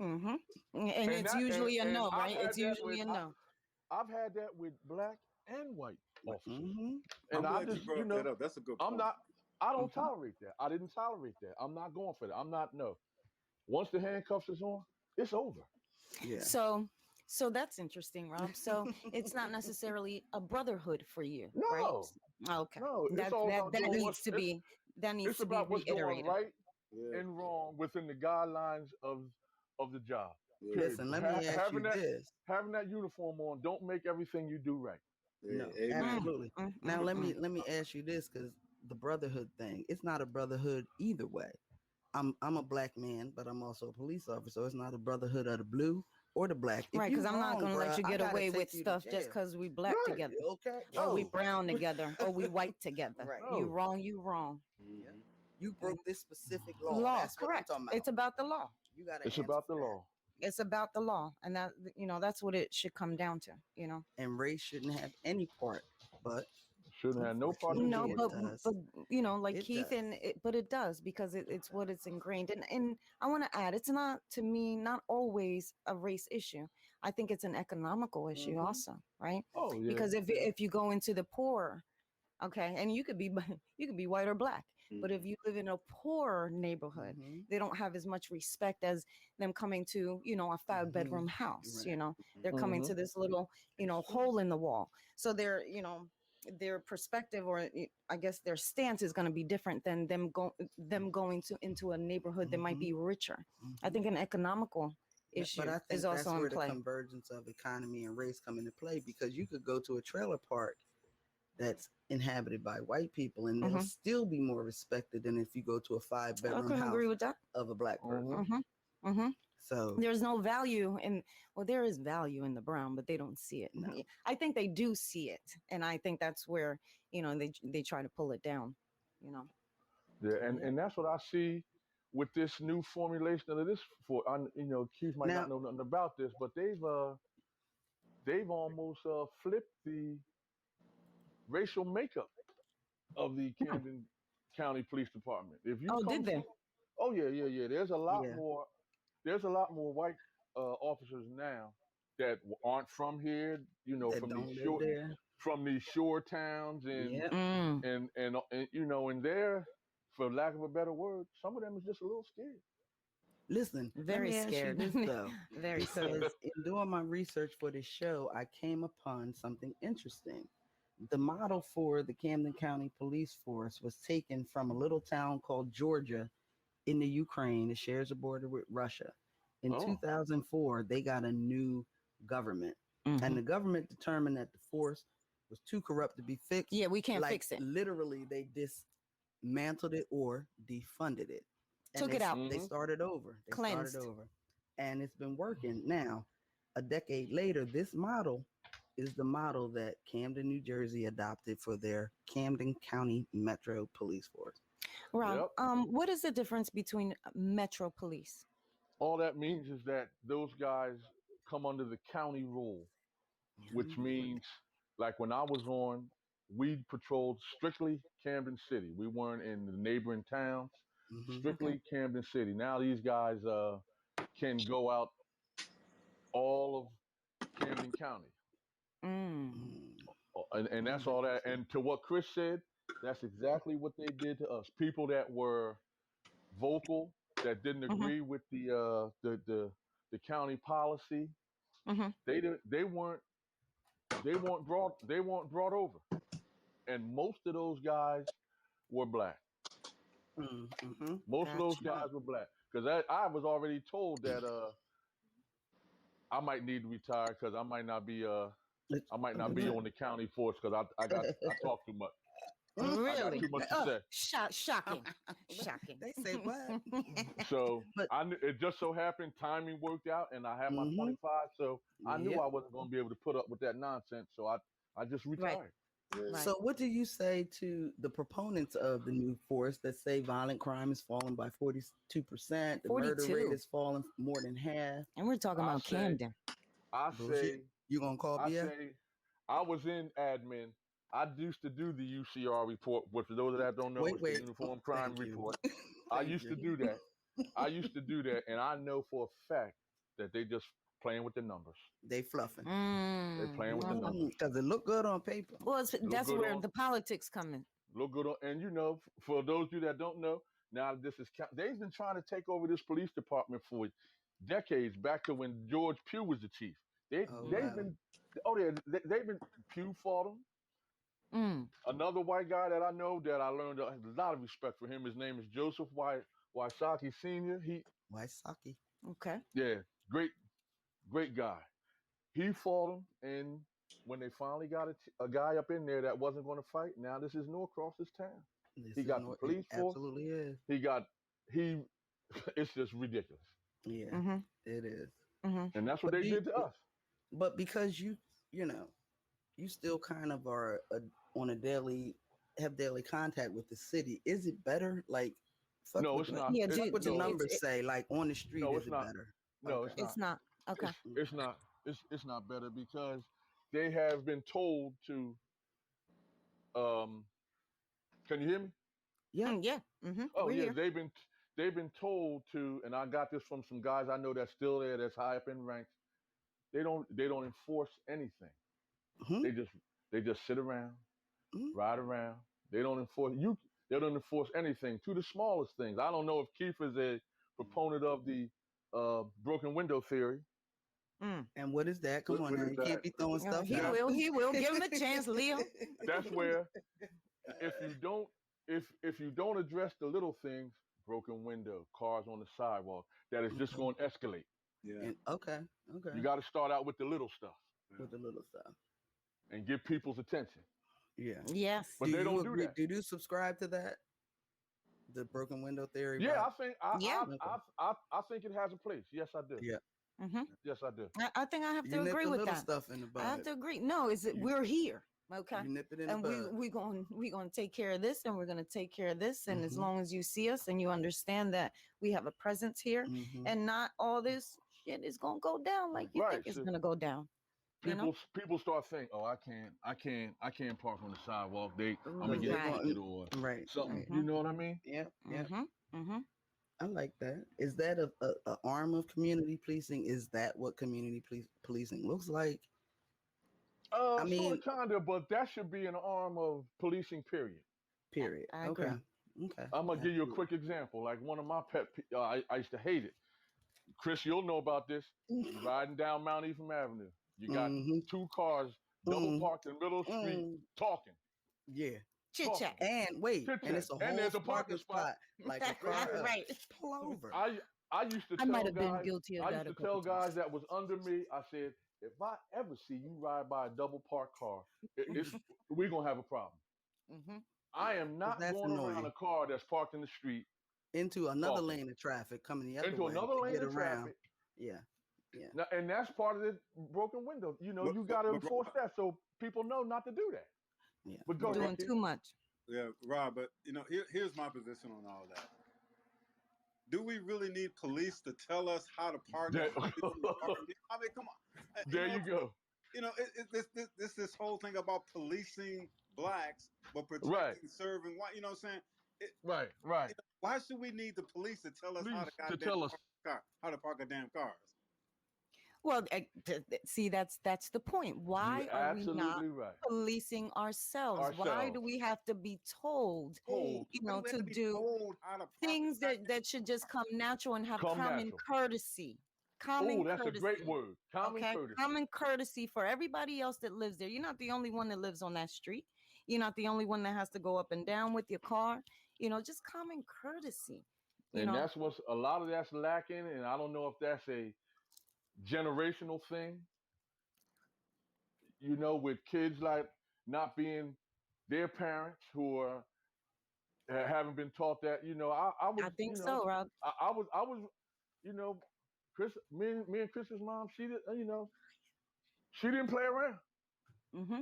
Mm-hmm. And it's usually a no, right? It's usually a no. I've had that with black and white officers, Mhm. and I'm I glad just, you brought that up. That's a good I'm point. not. I don't Mhm. tolerate that. I didn't tolerate that. I'm not going for that. I'm not. No. Once the handcuffs is on, it's over. Yeah. So that's interesting, Rob. So it's not necessarily a brotherhood for you, right? No, Okay. no. It's That all that about that doing needs to be it's about what's going reiterated. right Yeah. and wrong within the guidelines of the job. Yeah. Period. Listen, let me ask you this. Having that uniform on don't make everything you do right. Yeah. No, Amen. absolutely. Now let me ask you this, because the brotherhood thing, it's not a brotherhood either way. I'm a black man, but I'm also a police officer, so it's not a brotherhood of the blue or the black. If Right, you because I'm not wrong, gonna let bruh, you I get gotta away take with you to stuff just jail. because we black Right. together, Okay. or we No. brown together, or we white together. Right. You No. wrong, you wrong. Yep. Mhm. You broke this specific law. Law, That's what I'm correct. talking about. It's about the law. You gotta It's answer about the for that. law. It's about the law, and that's what it should come down to. And race shouldn't have any part, but Shouldn't have no part to do No, unfortunately with it it. does. but like It Keith, does. but it does because it's what it's ingrained. And I want to add, it's not, to me, not always a race issue. I think it's an economical issue Mhm. also, right? Oh yeah. Because if you go into the poor, okay, and you could be you could be white or black, but if Mhm. you live in a poor neighborhood, Mhm. they don't have as much respect as them coming to a 5-bedroom house. Right. They're coming Mm-hmm. to this little hole in the wall, so their perspective, or I guess their stance, is going to be different than them going to into a neighborhood that might Mhm. be richer. I Mhm. think an economical Yeah, issue but I is think that's also in where the play. convergence of economy and race come into play, because you could go to a trailer park that's inhabited by white people and they'll Mhm. still be more respected than if you go to a I 5-bedroom couldn't house agree with that. of a black person. Mm-hmm. Hmm. So There's no value in, well, there is value in the brown, but they don't see it. No. I think they do see it, and I think that's where they try to pull it down. Yeah, Yeah. and that's what I see with this new formulation of this. Keith might Now, not know nothing about this, but they've almost flipped the racial makeup of the Hmm. Camden County Police Department. If you Oh, come did they? from, oh yeah. There's a lot yeah, more. There's a lot more white officers now that aren't from here. that don't live there. From these shore towns Yeah. Mm, and they're, for lack of a better word, some of them is just a little scared. Listen, let very me ask you scared. this though, Very scared. because in doing my research for this show, I came upon something interesting. The model for the Camden County Police Force was taken from a little town called Georgia in the Ukraine. It shares a border with Russia. In Oh. 2004, they got a new government, and Mhm. the government determined that the force was too corrupt to be fixed. Yeah, we can't Like fix it. literally, they dismantled it or defunded it, and Took it out. they started over. They Cleansed. started over, and it's been working now. a decade later, this model is the model that Camden, New Jersey adopted for their Camden County Metro Police Force. Rob, Yep. what is the difference between Metro Police? All that means is that those guys come under the county rule, which means like when I was on, we patrolled strictly Camden City. We weren't in the neighboring towns, Mm-hmm. Okay. strictly Camden City. Now these guys can go out all of Camden County. Mm. And that's all that. And to what Chris said, that's exactly what they did to us. People that were vocal, that didn't Mm-hmm. agree with the county policy, Mm-hmm. they weren't brought over. And most of those guys were black. Mm-hmm. Most of those Gotcha. guys were black. Because I was already told that I might need to retire because I might not be on the county force because I talk too much. I got Really? too much to say. Shocking. Shocking. They say what? So But I knew, it just so happened timing worked out, and I had my Mhm. 25. So I knew Yeah. I wasn't going to be able to put up with that nonsense. So I just Right. retired. Right. So, what do you say to the proponents of the new force that say violent crime has fallen by 42%, the murder 42. rate has fallen more than half? And we're talking I about say, Camden. I Bullshit. say, You gonna call I BS? say, I was in admin. I used to do the UCR report, which for those that don't know, Wait, it's the wait. Uniform Crime Thank you. Report. I Thank used to you. do that. And I know for a fact that they just playing with the numbers. They fluffing. They playing with the Okay. numbers. Because it look good on paper. Well, that's good where on- the politics come in. Look good on, and for those of you that don't know, now this is they've been trying to take over this police department for decades, back to when George Pugh was the chief. They've Oh, they've wow. been they've been Pugh fought him. Mm. Another white guy that I know that I learned a lot of respect for him. His name is Joseph Wysocki Senior. Wysocki. Okay. Yeah, great guy. He fought him, and when they finally got a guy up in there that wasn't going to fight, now this is Norcross, this town. This He is got the it police force. absolutely is. He it's just ridiculous. Yeah, Mm-hmm. it is. Mm-hmm. And that's what But they did to us. But because you still kind of are on a have daily contact with the city. Is it better? Like, fuck No, what it's the, not. Yeah, fuck what the dude, numbers say. Like on the street, No, is it's it not. better? No, Okay. it's not. it's not. Okay. It's not. It's not better because they have been told to. Can you hear me? Yeah. Yeah. Mm-hmm. Oh We're yeah, here. they've been told to, and I got this from some guys I know that's still there, that's high up in ranks. They don't enforce anything. Hmm? They just sit around, Mhm. ride around. They don't enforce you. They don't enforce anything to the smallest things. I don't know if Keith is a proponent of the broken window theory. Mm. And what is that? Come on What now, is you can't that? be throwing Yeah, stuff he out. will. He will. Give him a chance, Leo. That's where if you don't address the little things, broken window, cars on the sidewalk, that is just Okay. going to escalate. Yeah. And okay. You got to start out with the little stuff With the little stuff. and get people's attention. Yeah. Yes. But they don't do that. Do you subscribe to that? The broken window theory? Yeah, Rob? Yeah. I think it has a place. Yes, I do. Yeah. Mm-hmm. Yes, I do. I think I have to You nip agree the with little that. stuff in the I bud. have to agree. No, we're here. Okay. You nip it in And the we bud. we gonna take care of this, and we're gonna take care of this. And as Mhm. long as you see us and you understand that we have a presence here, Mhm. and not all this shit is gonna go down like you Right, think it's so- gonna go down. You know? People start thinking, oh, I can't park on the sidewalk. I'm gonna Right. get a Right. ticket or Right. something. Right. You know what I mean? Yeah. Yeah. Mm-hmm. Mm-hmm. I like that. Is that a arm of community policing? Is that what community policing looks like? I Sort mean, of, kinda, but that should be an arm of policing. Period. period. I agree. Okay. Okay. I'm gonna give you a Absolutely. quick example. Like one of my I used to hate it. Chris, you'll know about this. You're riding down Mount Ephraim Avenue. You got Mhm. two cars double Mhm. parked in the middle of the street Mm. talking. Yeah. Chit chat. And wait, Chit and it's a chat. whole And there's a parking parking spot. spot, like a car up. Right. Pull over. I used to I might tell have been guys. guilty of I that used a to tell couple times. guys that was under me. I said, if I ever see you ride by a double parked car, we're gonna have a problem. Mm-hmm. I am not that's going around annoying. a car that's parked in the street Into another talking. lane of traffic coming the other Into way another to lane get of around. traffic. Yeah. Yeah. Now, and that's part of the broken window. You know, you got to enforce that so people know not to do that. Yeah. But go Doing ahead, Keith. too much. Yeah, Rob, but here's my position on all that. Do we really need police to tell us how to park There, and how to do the parking? I mean, come on. there you go. This whole thing about policing blacks but Right, protecting serving white. You know what I'm saying? right. Why should we need the police to tell us how Please to to goddamn tell us. park a car, how to park a damn cars? Well, see, that's the point. You Why are we not absolutely right. policing ourselves? Why do Ourselves. we have to be told, Told. you Why do know, we have to to be do told how to park things a that should just come natural and have Come common natural. courtesy? Oh, Common that's a great courtesy. word. Common Okay, courtesy. common courtesy for everybody else that lives there. You're not the only one that lives on that street. You're not the only one that has to go up and down with your car. You know, just common courtesy. You And know, that's what's a lot of that's lacking. And I don't know if that's a generational thing, you know, with kids like not being their parents who are haven't been taught that. You know, I was, I think you know, so, Rob. I was, you know, Chris, me and Chris's mom, she did, you know, she didn't play around. Mm-hmm.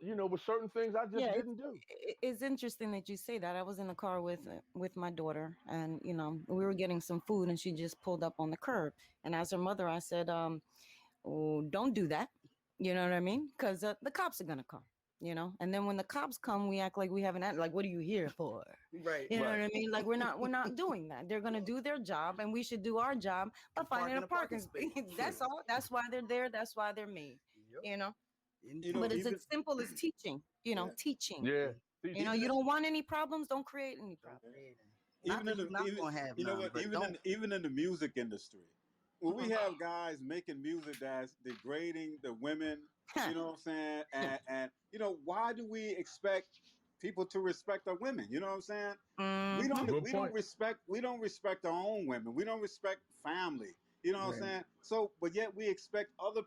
You know, with certain things I just Yeah, didn't do. it's interesting that you say that. I was in the car with my daughter, and you know, we were getting some food, and she just pulled up on the curb. And as her mother, I said, "Oh, don't do that." You know what I mean? Because the cops are gonna come. You know, and then when the cops come, we act like we haven't like, what are you here for? Right. You know Right. what I mean? Like we're not doing that. They're gonna do their job, and we should do our job by And park finding in a a parking parking space. space. That's all. That's why they're there. That's why they're made. Yep. You know. You know, But it's even as simple as teaching. You know, yeah, teaching. Yeah. You know, even you in, don't want any problems, don't create any Don't problems. create any. Not even that in you're the not even gonna have you know none, what but don't. even in the music industry, when we Mhm. have guys making music that's degrading the women, you know what I'm saying, and why do we expect people to respect our women? You know what I'm saying? We Mhm. don't Good we point. don't respect we don't respect our own women. We don't respect family. You know what I'm Right. saying? So, but yet we expect other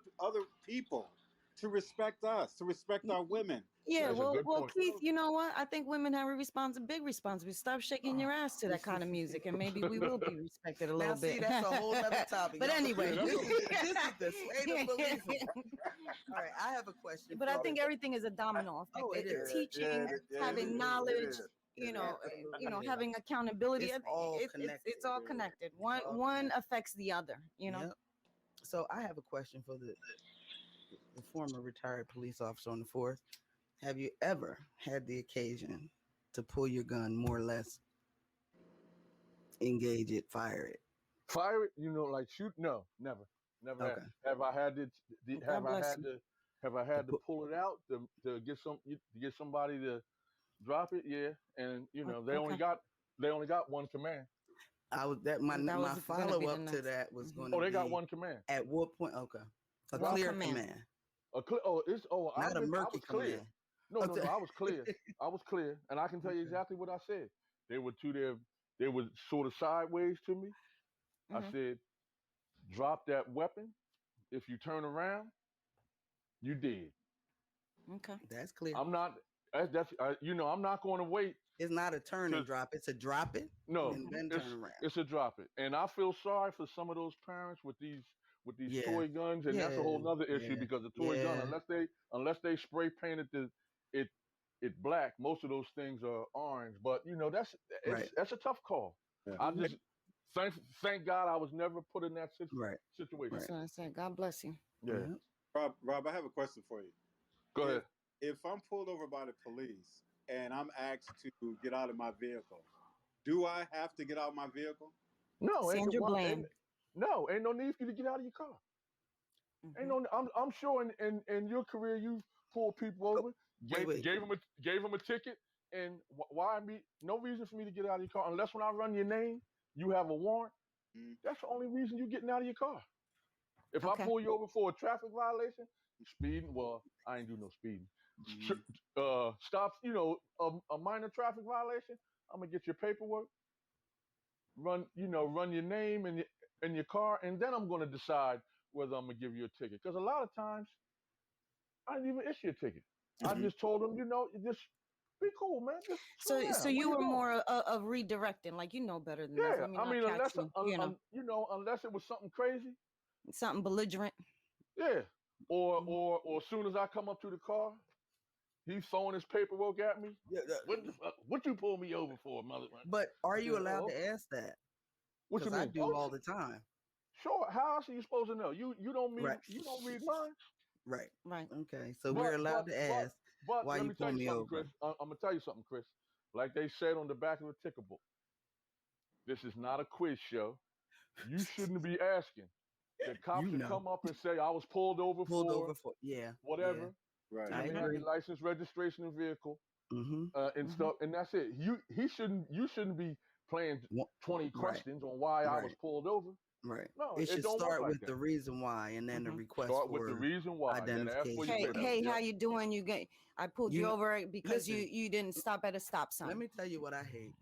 people to respect us, to respect Y- our women. So, Yeah, That's a good well, point. Keith, you know what? I think women have a big responsibility. Stop shaking your ass to that kind of music, and maybe we will be respected a Now, little see, bit. that's a whole nother topic. But Y'all- anyway, Yeah, that's this is the state of policing. All right, I have a question but for I you. think everything is a domino effect. Oh, it is. Teaching, it having is. It knowledge, is. you It know, is. Absolutely. having accountability. It's all It's connected. all It is. connected. It's all One connected. affects the other. You know. Yep. So I have a question for the former retired police officer on the force. Have you ever had the occasion to pull your gun, more or less, engage it, fire it? Fire it, you know, like shoot. No, never, never Okay. have I had to. Have God I bless had you. to? Have I To had to put, pull it out to get somebody to drop it? Yeah, and you know Okay. they only got one command. I was that my That my was gonna be follow the up to next. that was Mhm. going to Oh, they got be one command. at what point? Okay, a One clear command. command, I've not a been I murky was clear. command. No, no, Okay. no. I was clear. I was clear, and I can tell you Okay. exactly what I said. They were they were sort of sideways to me. I Mhm. said, drop that weapon. If you turn around, you dead. Okay. That's clear. I'm not. You know, I'm not going to wait It's not a turn to and drop. It's a drop it no. and then It's turn around. it's a drop it, and I feel sorry for some of those parents with these Yeah. toy guns, and that's a Yeah. whole nother issue Yeah. because the toy gun, Yeah. unless they spray painted it it black, most of those things are orange. But you know, Right. that's a tough call. Yeah. I Mhm. just thank God I was never put in that Right. situation. That's Right. what I said. God bless you. Yeah, Yeah. Rob, I have a question for you. go If ahead. if I'm pulled over by the police and I'm asked to get out of my vehicle, do I have to get out of my vehicle? No, Sandra Bland. ain't no need for you to get out of your car. Ain't Hmm. no. I'm sure in your career you pulled people Oh, over, wait. gave them a ticket, and why me? No reason for me to get out of your car unless when I run your name, you have a warrant. Mm, That's the only reason you getting out of your car. If I Okay. pull you over for a traffic violation, speeding, well, I ain't do no speeding. mm, Stops, you know, a minor traffic violation. I'm gonna get your paperwork, run your name and your car, and then I'm gonna decide whether I'm gonna give you a ticket. Because a lot of times I didn't even issue a ticket. I mhm. just told them, just be cool, man. Just slow So down. Where you you were going? more of redirecting, like you know better than this. Yeah, Let me I not mean, catch you. You know. unless it was something crazy, something belligerent. Yeah. Or as soon as I come up to the car, he's throwing his paperwork at me. Yeah, What the fuck? What you pull me over for, mother? but are I you said, allowed oh, to ask that? what you Because I mean? do Oh, all the time. sure. How else are you supposed to know? Right. You don't read minds. Right. Right. Okay. So we're allowed to ask But why let you me tell pull you me something, over. Chris. I'm gonna tell you something, Chris. Like they said on the back of the ticker book, this is not a quiz show. You shouldn't be asking. The cops You should know, come up and say, I was pulled over pulled over for for yeah. whatever. Right. I Let me have your agree. license, registration, and vehicle, Mm-hmm. and stuff, and that's it. You shouldn't be playing 20 Right. questions on why I was Right. pulled over. Right. No, It it should don't work start like with that. the reason why, and then the request Start with the for reason why, then ask for your identification. Hey, paperwork. hey, Yeah. how you doing? I pulled You you know, over because listen. you didn't stop at a stop Let sign. me tell you what I hate.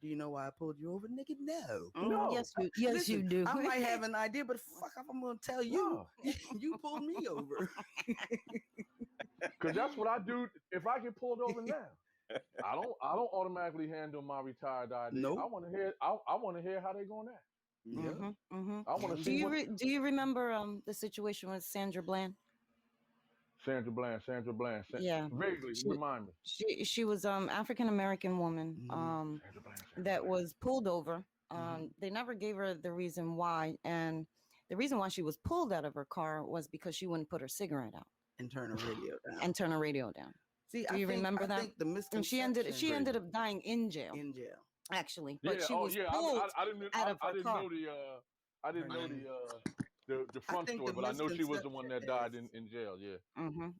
Do you know why I pulled you over, nigga? No. No, Yes, you Listen, do. I might have an idea, but fuck if I'm gonna tell you. no, You pulled me over. because that's what I do. If I get pulled over now, I don't automatically handle my retired ID. I Nope. want to hear. I want to hear how they going at. Yeah. I want to Do see you what do you remember the situation with Sandra Bland? Sandra Bland. Yeah, Vaguely she remind me. she was African American woman Mhm. Sandra that Bland. was pulled over. Mhm. They never gave her the reason why, and the reason why she was pulled out of her car was because she wouldn't put her cigarette out And turn the radio down. and turn her radio down. See, Do you remember that? think the And she ended misconception up dying in jail, in jail. actually, but Yeah. she Oh was yeah. pulled out of I her didn't car. know the. I didn't Her know name. the I front think story, the but I know she was the misconception one that died is in jail. Yeah.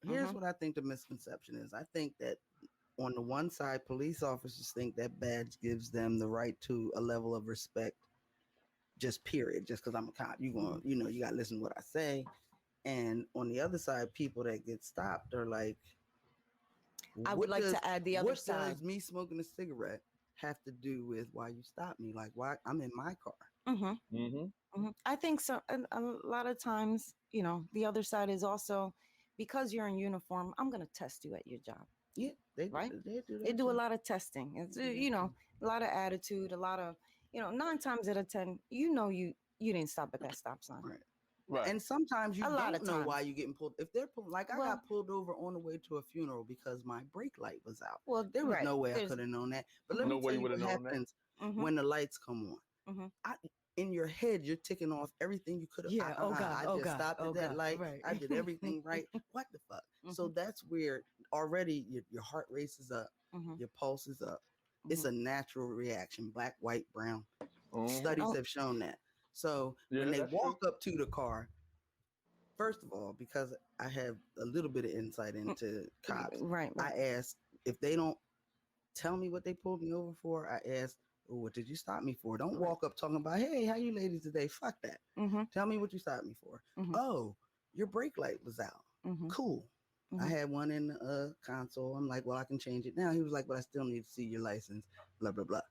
here's what I think the misconception is. I think that on the one side, police officers think that badge gives them the right to a level of respect, just period. Just because I'm a cop, you going, you got to listen to what I say. And on the other side, people that get stopped are like, I would like to add the other what side. does me smoking a cigarette have to do with why you stopped me? Like, why I'm in my car? I think so. A lot of times, the other side is also because you're in uniform. I'm going to test you at your job. Yeah, they Right? do that. They do too. a lot of testing. It's a lot of attitude, a lot of 9 times out of 10, you didn't stop at that stop sign. Right. Right. And sometimes you A lot don't of know why times. you're getting pulled. If they're pulled, like I Well- got pulled over on the way to a funeral because my brake light was out. Well, There was right. no way I There's- could have known that. But let No me way tell you you would what have known that. happens Mhm. when the lights come on. Mhm. In your head, you're ticking off everything you could have. Yeah. Oh God. I Oh just God. stopped Oh at that God. light. Right. I did everything right. What the fuck? So that's where already your heart races up, your pulse is up. It's a natural reaction. Black, white, brown. Studies Oh. have shown that. So Yeah, when they that's walk up to the car, first of all, because I have a little bit of insight into cops, Right. I ask if they don't tell me what they pulled me over for. I ask, well, what did you stop me for? Don't walk up talking about, hey, how you ladies today? Fuck that. Tell me what you stopped me for. Oh, your brake light was out. Cool. I had one in the console. I'm like, well, I can change it now. He was like, but I still need to see your license, blah, blah, blah.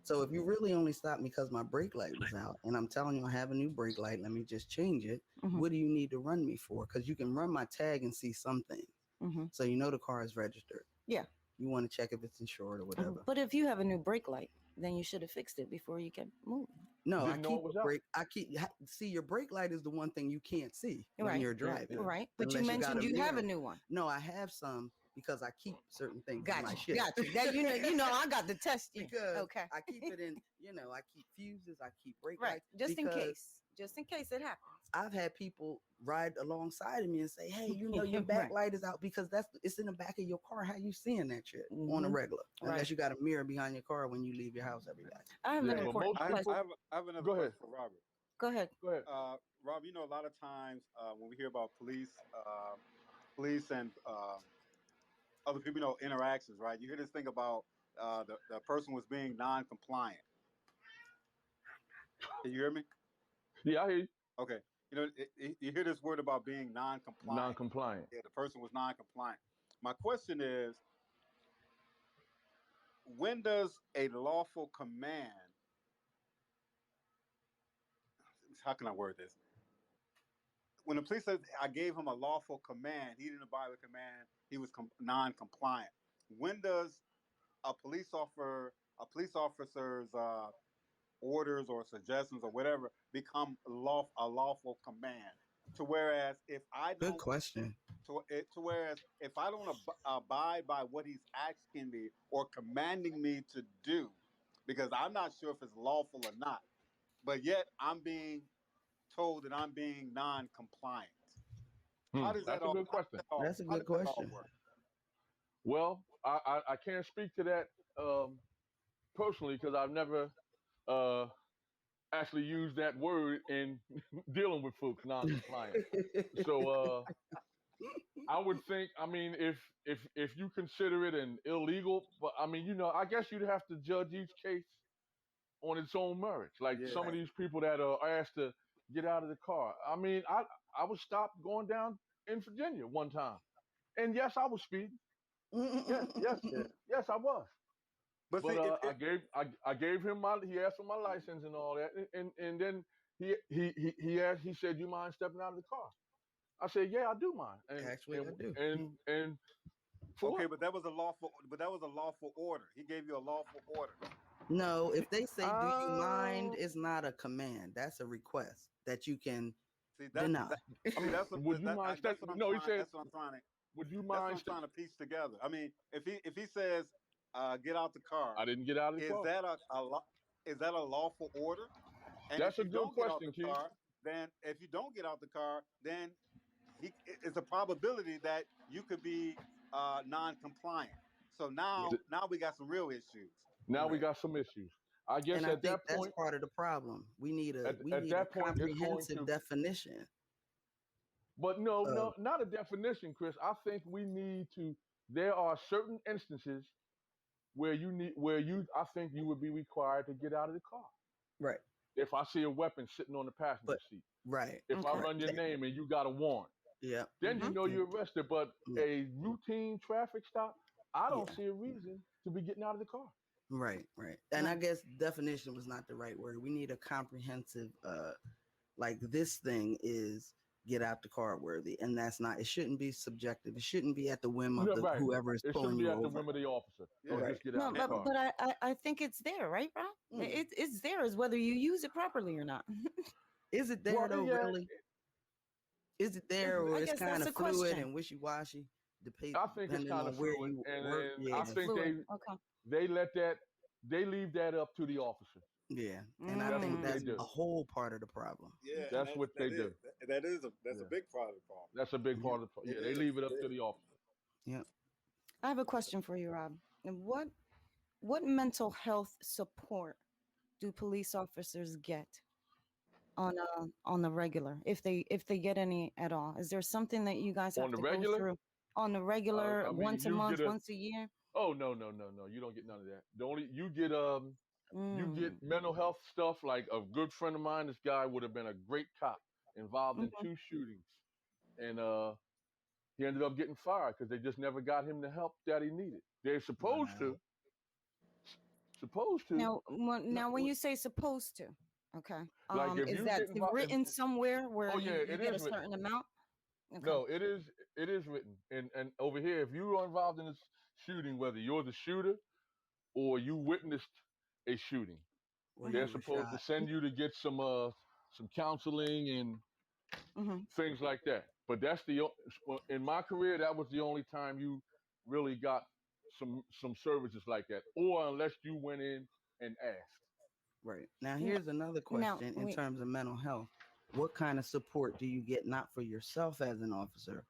So if you really only stopped me because my brake light was out and I'm telling you I have a new brake light, let me just change it. What do you need to run me for? Because you can run my tag and see something. So you know the car is registered. Yeah. You want to check if it's insured or whatever. But if you have a new brake light, then you should have fixed it before you kept moving. No, Didn't know it was out. See, your brake light is the one thing you can't see when Right. you're driving. Right. But you Unless got mentioned you have a mirror. new one. No, I have some because I keep certain things in my shit. Gotcha. That I got to test you. Because Okay. I keep it in, I keep fuses, I keep brake Right. lights. Just in because case it happens. I've had people ride alongside of me and say, hey, your Right. back light is out because it's in the back of your car. How you seeing that shit on a regular? Unless Right. you got a mirror behind your car when you leave your house every day. I have Yeah, an but important most I question. have another Go ahead. question for Robert. Go ahead. Go ahead. Rob, a lot of times when we hear about police and other people, interactions, right? You hear this thing about the person was being non-compliant. Can you hear me? Yeah, I hear you. Okay. You hear this word about being non-compliant. Non-compliant. Yeah, the person was non-compliant. My question is, when does a lawful command, how can I word this? When the police says I gave him a lawful command, he didn't abide with command, he was non-compliant. When does a police officer's orders or suggestions or whatever become a lawful command. To whereas if I Good don't question. to whereas if I don't abide by what he's asking me or commanding me to do, because I'm not sure if it's lawful or not, but yet I'm being told that I'm being non-compliant. How does that That's a all? good question. That's a How good does that all question. work? Well, I can't speak to that personally because I've never uh, actually used that word in dealing with folks non-compliant. So I would think, I mean, if you consider it an illegal, but I mean, I guess you'd have to judge each case on its own merits. Like Yeah. some of these people that are asked to get out of the car. I mean, I was stopped going down in Virginia one time, and yes, I was speeding. Yes, I was. But But see, I gave him he asked for my license and all that, and then he said, "You mind stepping out of the car?" I said, "Yeah, I do mind." Actually, I do. And for okay, what? but that was a lawful order. He gave you a lawful order. No, if they say, "Do you mind?" Oh, it's not a command. That's a request that you can See, deny. I mean, would you mind that's stepping? what I'm No, he trying. said, That's what I'm trying to. "Would you That's what mind I'm trying stepping?" to piece together. I mean, if he says, get out the car, I didn't get out of the is car. that is that a lawful order? And if That's a you good don't get out question, the Keith. car, then if you don't get out the car, then it's a probability that you could be non-compliant. So Th- now we got some real issues. Now we Right. got some issues. I And guess I at think that that's point, part of the problem. We need a at that point, it's going comprehensive to. definition But no, of not a definition, Chris. I think we need to. There are certain instances where I think you would be required to get out of the car. right. If I see a weapon sitting on the passenger But seat, right. if I Okay. Right. run your name and you got a warrant, Yeah. then you Mm-hmm. know you're arrested. But Yeah. a routine traffic stop, I don't Yeah. see a reason to be getting out of the car. Right. Right. And I Right. guess definition was not the right word. We need a comprehensive like this thing is get out the car worthy, and that's not. It shouldn't be subjective. It shouldn't be at the whim of No, the right. whoever is It shouldn't pulling be you at the over. whim of the officer. Oh, Yeah. Right. just get out No, of the but car. but I think it's there, right, Rob? Mm. It's there, is whether you use it properly or not. Is it there Well, though? yeah, Really? Is it there, or I it's guess kind that's of the fluid question. and wishy washy, I think it's depending kind on of where fluid, you and work? I It's Yeah. think fluid. Okay. they leave that up to the officer. Yeah. And I That's think what they that's do. a whole part of the problem. Yeah, and That's what they do. that's a Yeah, big part of the problem. that's a big Yeah. part of the. It Yeah, they is. leave it up It to is. the officer. Yeah. I have a question for you, Rob. And what mental health support do police officers get on the regular, if they get any at all? Is there something that you guys On have the to go regular, through on the regular, I mean, once a you month, get a. once a year? Oh no, you don't get none of that. The only you get Mm. mental health stuff. Like a good friend of mine, this guy would have been a great cop, involved in Mhm. 2 shootings, and he ended up getting fired because they just never got him the help that he needed. They're Wow. supposed to, No, Now when you say supposed to, okay, like if is you that get involved. written somewhere where Oh yeah, you it get a is written. certain amount? Okay. No, it is written. And over here, if you are involved in a shooting, whether you're the shooter or you witnessed a shooting, where they're you were supposed to shot. send you to get some counseling and Hmm. things like that. But that's in my career, that was the only time you really got some services like that, or unless you went in and asked. Right. Now, Now, here's another now question in wait. terms of mental health. What kind of support do you get, not for yourself as an officer,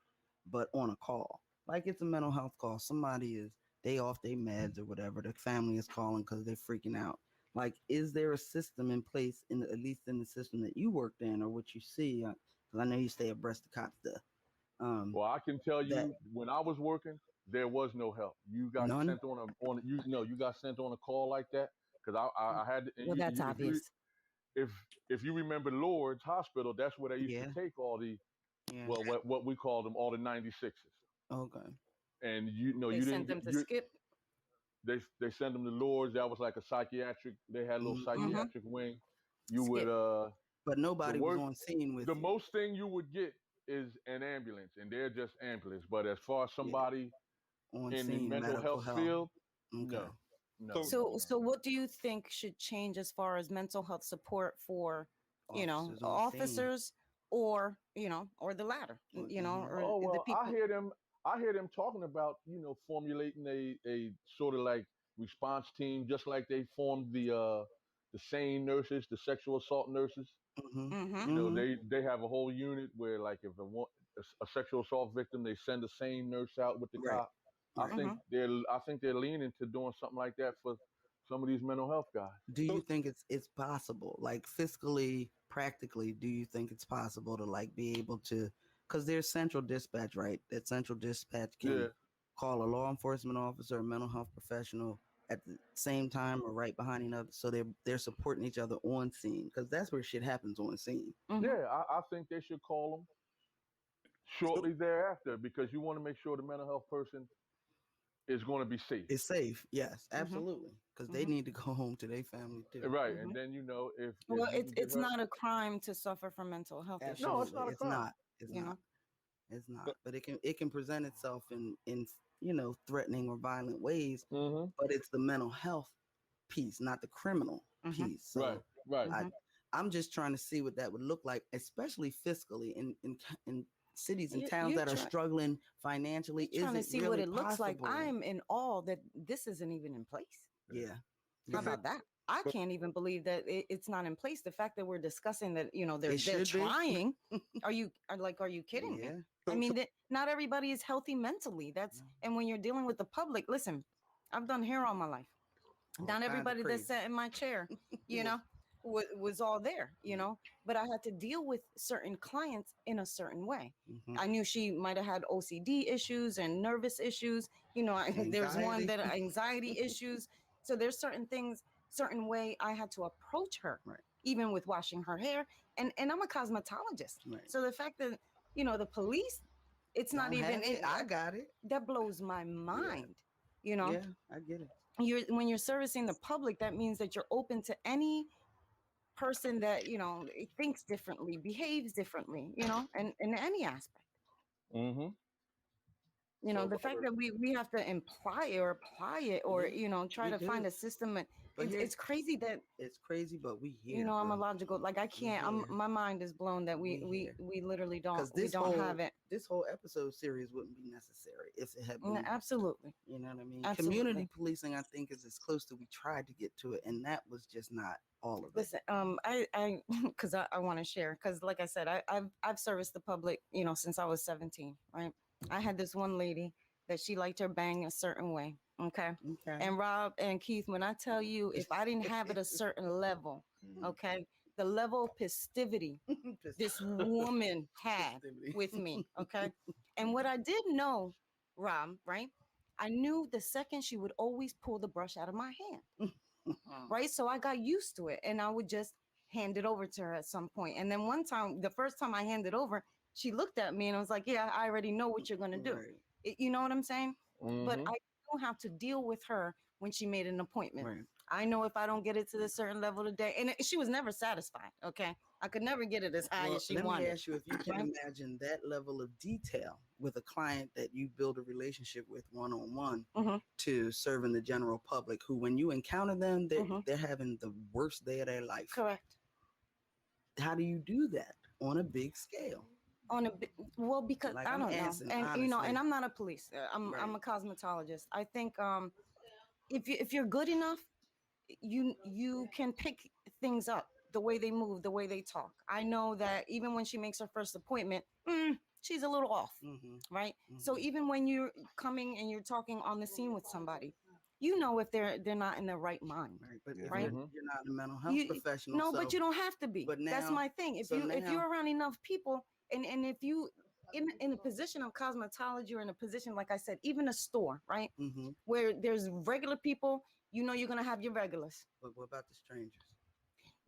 but on a call? Like it's a mental health call. Somebody is, they off their meds or whatever. The family is calling because they're freaking out. Like, is there a system in place, at least in the system that you worked in or what you see? Because I know you stay abreast of cop stuff. Um, Well, I can tell that you, when I was working, there was no help. You got none. sent you got sent on a call like that because I had to, and Well, that's obvious. if if you remember Lord's Hospital, that's where they used to Yeah. take all the, Yeah. well, what we call them, all the 96s. Okay. And They you sent didn't them to you skip. they send them to Lord's. That was like a psychiatric. They had a little Hmm. Hmm. psychiatric wing. You would Skip. But the nobody was worst on scene with the you. most thing you would get is an ambulance, and they're just ambulance. But as far as Yeah. somebody On in the scene, mental medical health health. field, Okay. no. No. So what do you think should change as far as mental health support for, Officers on scene. officers, or, or the latter, or Oh the well, people? I hear them talking about formulating a sort of like response team, just like they formed the SANE nurses, the sexual assault nurses. Mm-hmm. Mm-hmm. Mm-hmm. They have a whole unit where, like, if a sexual assault victim, they send a SANE nurse out with the Right. cop. Right. I think they're leaning to doing something like that for some of these mental health guys. Do you think it's possible, like fiscally, practically? Do you think it's possible to like be able to? Because there's central dispatch, right? That central dispatch can Yeah. call a law enforcement officer, a mental health professional at the same time or right behind each other, so they're supporting each other on scene. Because that's where shit happens on scene. Mm-hmm. Yeah, I think they should call them shortly thereafter, because you want to make sure the mental health person is going to be safe. It's safe, yes, Mhm. absolutely, because they Mhm. need to go home to their family too. Right, Mhm. and then if Well, you can get it's her. not a crime to suffer from mental health issues. No, it's Absolutely, not a it's crime. not. It's You not. know. It's not. But it can present itself in threatening or violent ways. Mm-hmm. But it's the mental health piece, not the criminal Mhm. piece. So Right, right. I Mhm. I'm just trying to see what that would look like, especially fiscally in cities and You- towns you're that are try- struggling financially. You're Is trying to it see really what it looks like. possible? I'm in awe that this isn't even in place. Yeah. How Yeah. about that? I But- can't even believe that it's not in place. The fact that we're discussing that, they're It should be. trying. Are you kidding me? Yeah. I mean, that not everybody is healthy mentally. That's No. and when you're dealing with the public, listen, I've done hair all my life. All Not kinds of everybody that crazy. sat in my chair, was all there, but I had to deal with certain clients in a certain way. Mhm. I knew she might have had OCD issues and nervous issues. There's one that anxiety issues. So there's certain way I had to approach her, Right. even with washing her hair. And I'm a cosmetologist. Right. So the fact that, the police, it's not Don't even, have it. I got it. that blows my mind, Yeah, I get it. when you're servicing the public, that means that you're open to any person that thinks differently, behaves differently, and in any aspect. Mm-hmm. So, The fact Robert, that we have to imply or apply it, or Yeah, try we to find do. a system. But It's crazy that it's crazy, but we here. I'm bro. illogical. Like I can't. here. My mind is blown that We we here. we literally Because don't have it. this whole episode series wouldn't be necessary if it had been. Absolutely. You know what I mean? Absolutely. Community policing, I think, is as close to we tried to get to it, and that was just not all of it. Listen, I because I want to share, because like I said, I've serviced the public, since I was 17, right? I had this one lady that she liked her bang a certain way, okay? Okay. And Rob and Keith, when I tell you, if I didn't have it a certain level, okay, the level of festivity this woman had with me, okay? And what I did know, Rob, right? I knew the second she would always pull the brush out of my hand. Right? So I got used to it, and I would just hand it over to her at some point. And then one time, the first time I handed over, she looked at me and was like, "Yeah, I already know what you're gonna do." Right. You know what I'm saying? But Mm-hmm. I know how to deal with her when she made an appointment. Right. I know if I don't get it to this certain level today, and she was never satisfied. Okay, I could never get it as high as she let wanted. me ask you if you can imagine that level of detail with a client that you build a relationship with one-on-one Mhm. to serving the general public, who when you encounter them, Mhm. they're having the worst day of their life. Correct. How do you do that on a big scale? Well, because Like, I I'm don't know, asking, and honestly. and I'm not a police. I'm Right. a cosmetologist. I think if you're good enough, you can pick things up, the way they move, the way they talk. I know that even when she makes her first appointment, she's a little off, Mhm. right? So Mhm. even when you're coming and you're talking on the scene with somebody, you know if they're not in their right mind. Right, but Yeah. if Right. you're not a mental health You professional, no, so, but you don't have to be. but That's now- my thing. If so if now- you're around enough people, and if you in a position of cosmetology, or in a position, like I said, even a store, right, Mhm. where there's regular people, you're gonna have your regulars. But what about the strangers?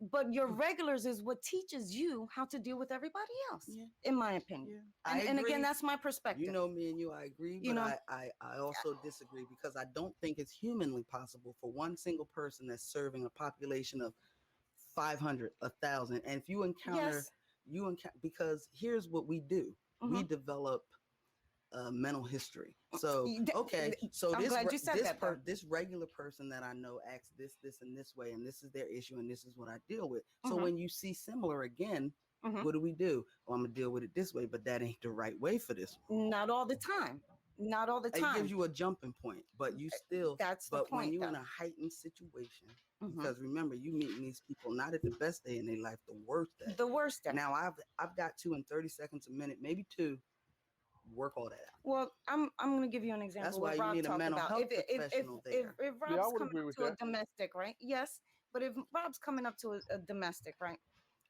But your regulars is what teaches you how to deal with everybody else, Yeah. in my opinion. Yeah, And agree. again, that's my perspective. You know, me and you, I agree, but You know? I also disagree, because I don't think it's humanly possible for one single person that's serving a population of 500, 1,000. And if you encounter, Yes. because here's what we do. We Mhm. develop mental history. So okay, so I'm glad you said that, though. this regular person that I know acts this, and this way, and this is their issue, and this is what I deal with. So Mhm. when you see similar again, Mhm. what do? Oh, I'm gonna deal with it this way, but that ain't the right way for this one. Not all the time. Not all the It time. gives you a jumping point, but you still. That's the But when point, you're in though. a heightened situation, Mhm. because remember, you meeting these people not at the best day in their life, the worst day. The worst day. Now I've got 2 in 30 seconds, a minute, maybe 2. Work all that out. Well, I'm going to give you an example. That's why what you Rob need a talked mental about. health professional there. If Yeah, I Rob's would coming agree up with to a that. domestic, right? Yes, but if Rob's coming up to a domestic, right,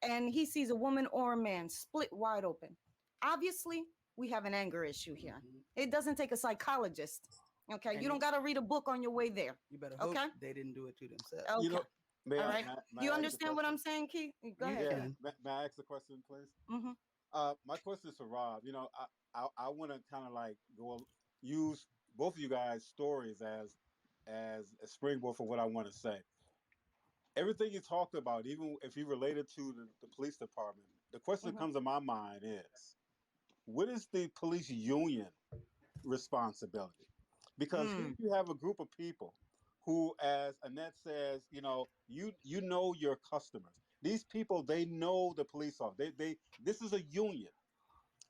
and he sees a woman or a man split wide open, obviously we have an anger issue here. Mhm. It doesn't take a psychologist. Okay, And you don't got to read a book on your way there. You better hope Okay. they didn't do it to themselves. Okay. You know, may All I, right. may You I ask a understand what question? I'm saying, Keith? Go You ahead. Yeah, can. may I ask a question, please? Mm-hmm. My question is for Rob. You know, I want to kind of like use both of you guys' stories as a springboard for what I want to say. Everything you talked about, even if you related to the police department, the question that Mhm. comes to my mind is, what is the police union responsibility? Because here you have a group of people who, as Annette says, you know your customers. These people, they know the police officer. This is a union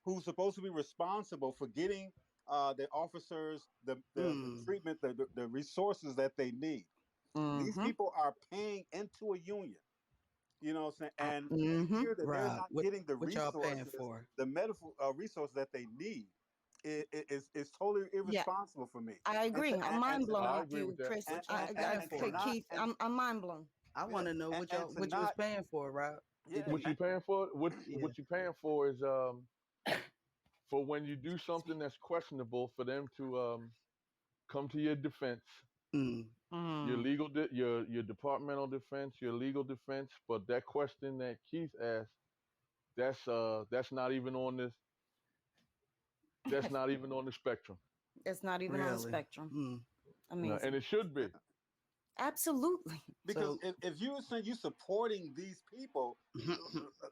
who's supposed to be responsible for getting the officers the treatment, the resources that they need. These Mm-hmm. people are paying into a union. You know what I'm saying? And Mm-hmm. here that they're Rob, not getting the what y'all paying resources, for? the medical resources that they need. Is totally Yeah, irresponsible for me. I And agree. to, I'm mind blown I with agree with you, that. Chris. What y'all paying and to for? not Keith, and I'm mind blown. I want to know what and to you was not paying for, Rob. yeah What you paying for? What Yeah. what you paying for is for when you do something that's questionable, for them to come to your defense, Mm. your Mm. legal, your departmental defense, your legal defense. But that question that Keith asked, that's not even on this. That's not even on the spectrum. It's not even on the Really? spectrum. Mm. No, and Amazing. it should be. Absolutely. because So if you were saying you supporting these people,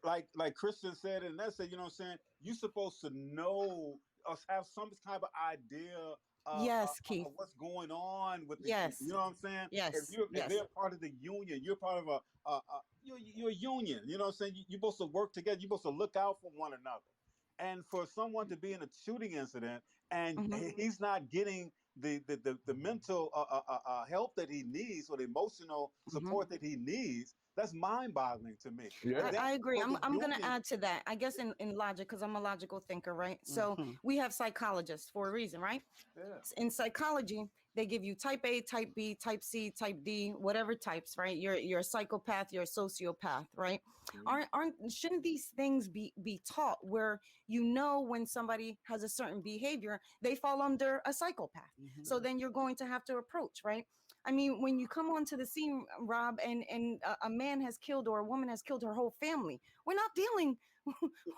like Christian said and that said, you know what I'm saying, you supposed to know or have some type of idea Yes, Keith. of what's going on with these people. Yes. You know what I'm saying? Yes. If Yes. they're part of the union, you're part of you're a union. You know what I'm saying? You're supposed to work together. You're supposed to look out for one another. And for someone to be in a shooting incident and Mhm. he's not getting the mental help that he needs or the emotional Mhm. support that he needs, that's mind-boggling to me. Yeah. And that's I agree. for the I'm gonna union. add to that. I guess in logic, because I'm a logical thinker, right? So Mhm. we have psychologists for a reason, right? Yeah. In psychology, they give you type A, type B, type C, type D, whatever types, right? You're a psychopath, you're a sociopath, right? Mhm. Shouldn't these things be taught where you know when somebody has a certain behavior, they fall under a psychopath. Mhm. So then you're going to have to approach, right? I mean, when you come onto the scene, Rob, and a man has killed or a woman has killed her whole family, we're not dealing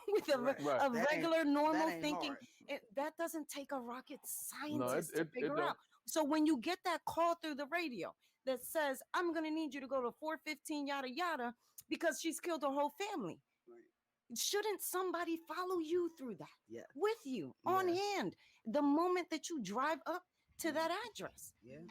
with Right. Right. a That ain't- regular, normal that ain't thinking. hard. That doesn't take a rocket No, scientist to it figure out. don't. So when you get that call through the radio that says, I'm going to need you to go to 415 yada yada because she's killed her whole family, Right. shouldn't somebody follow you through that Yeah. with you on Yes. hand the moment that you drive up to that address? Yeah.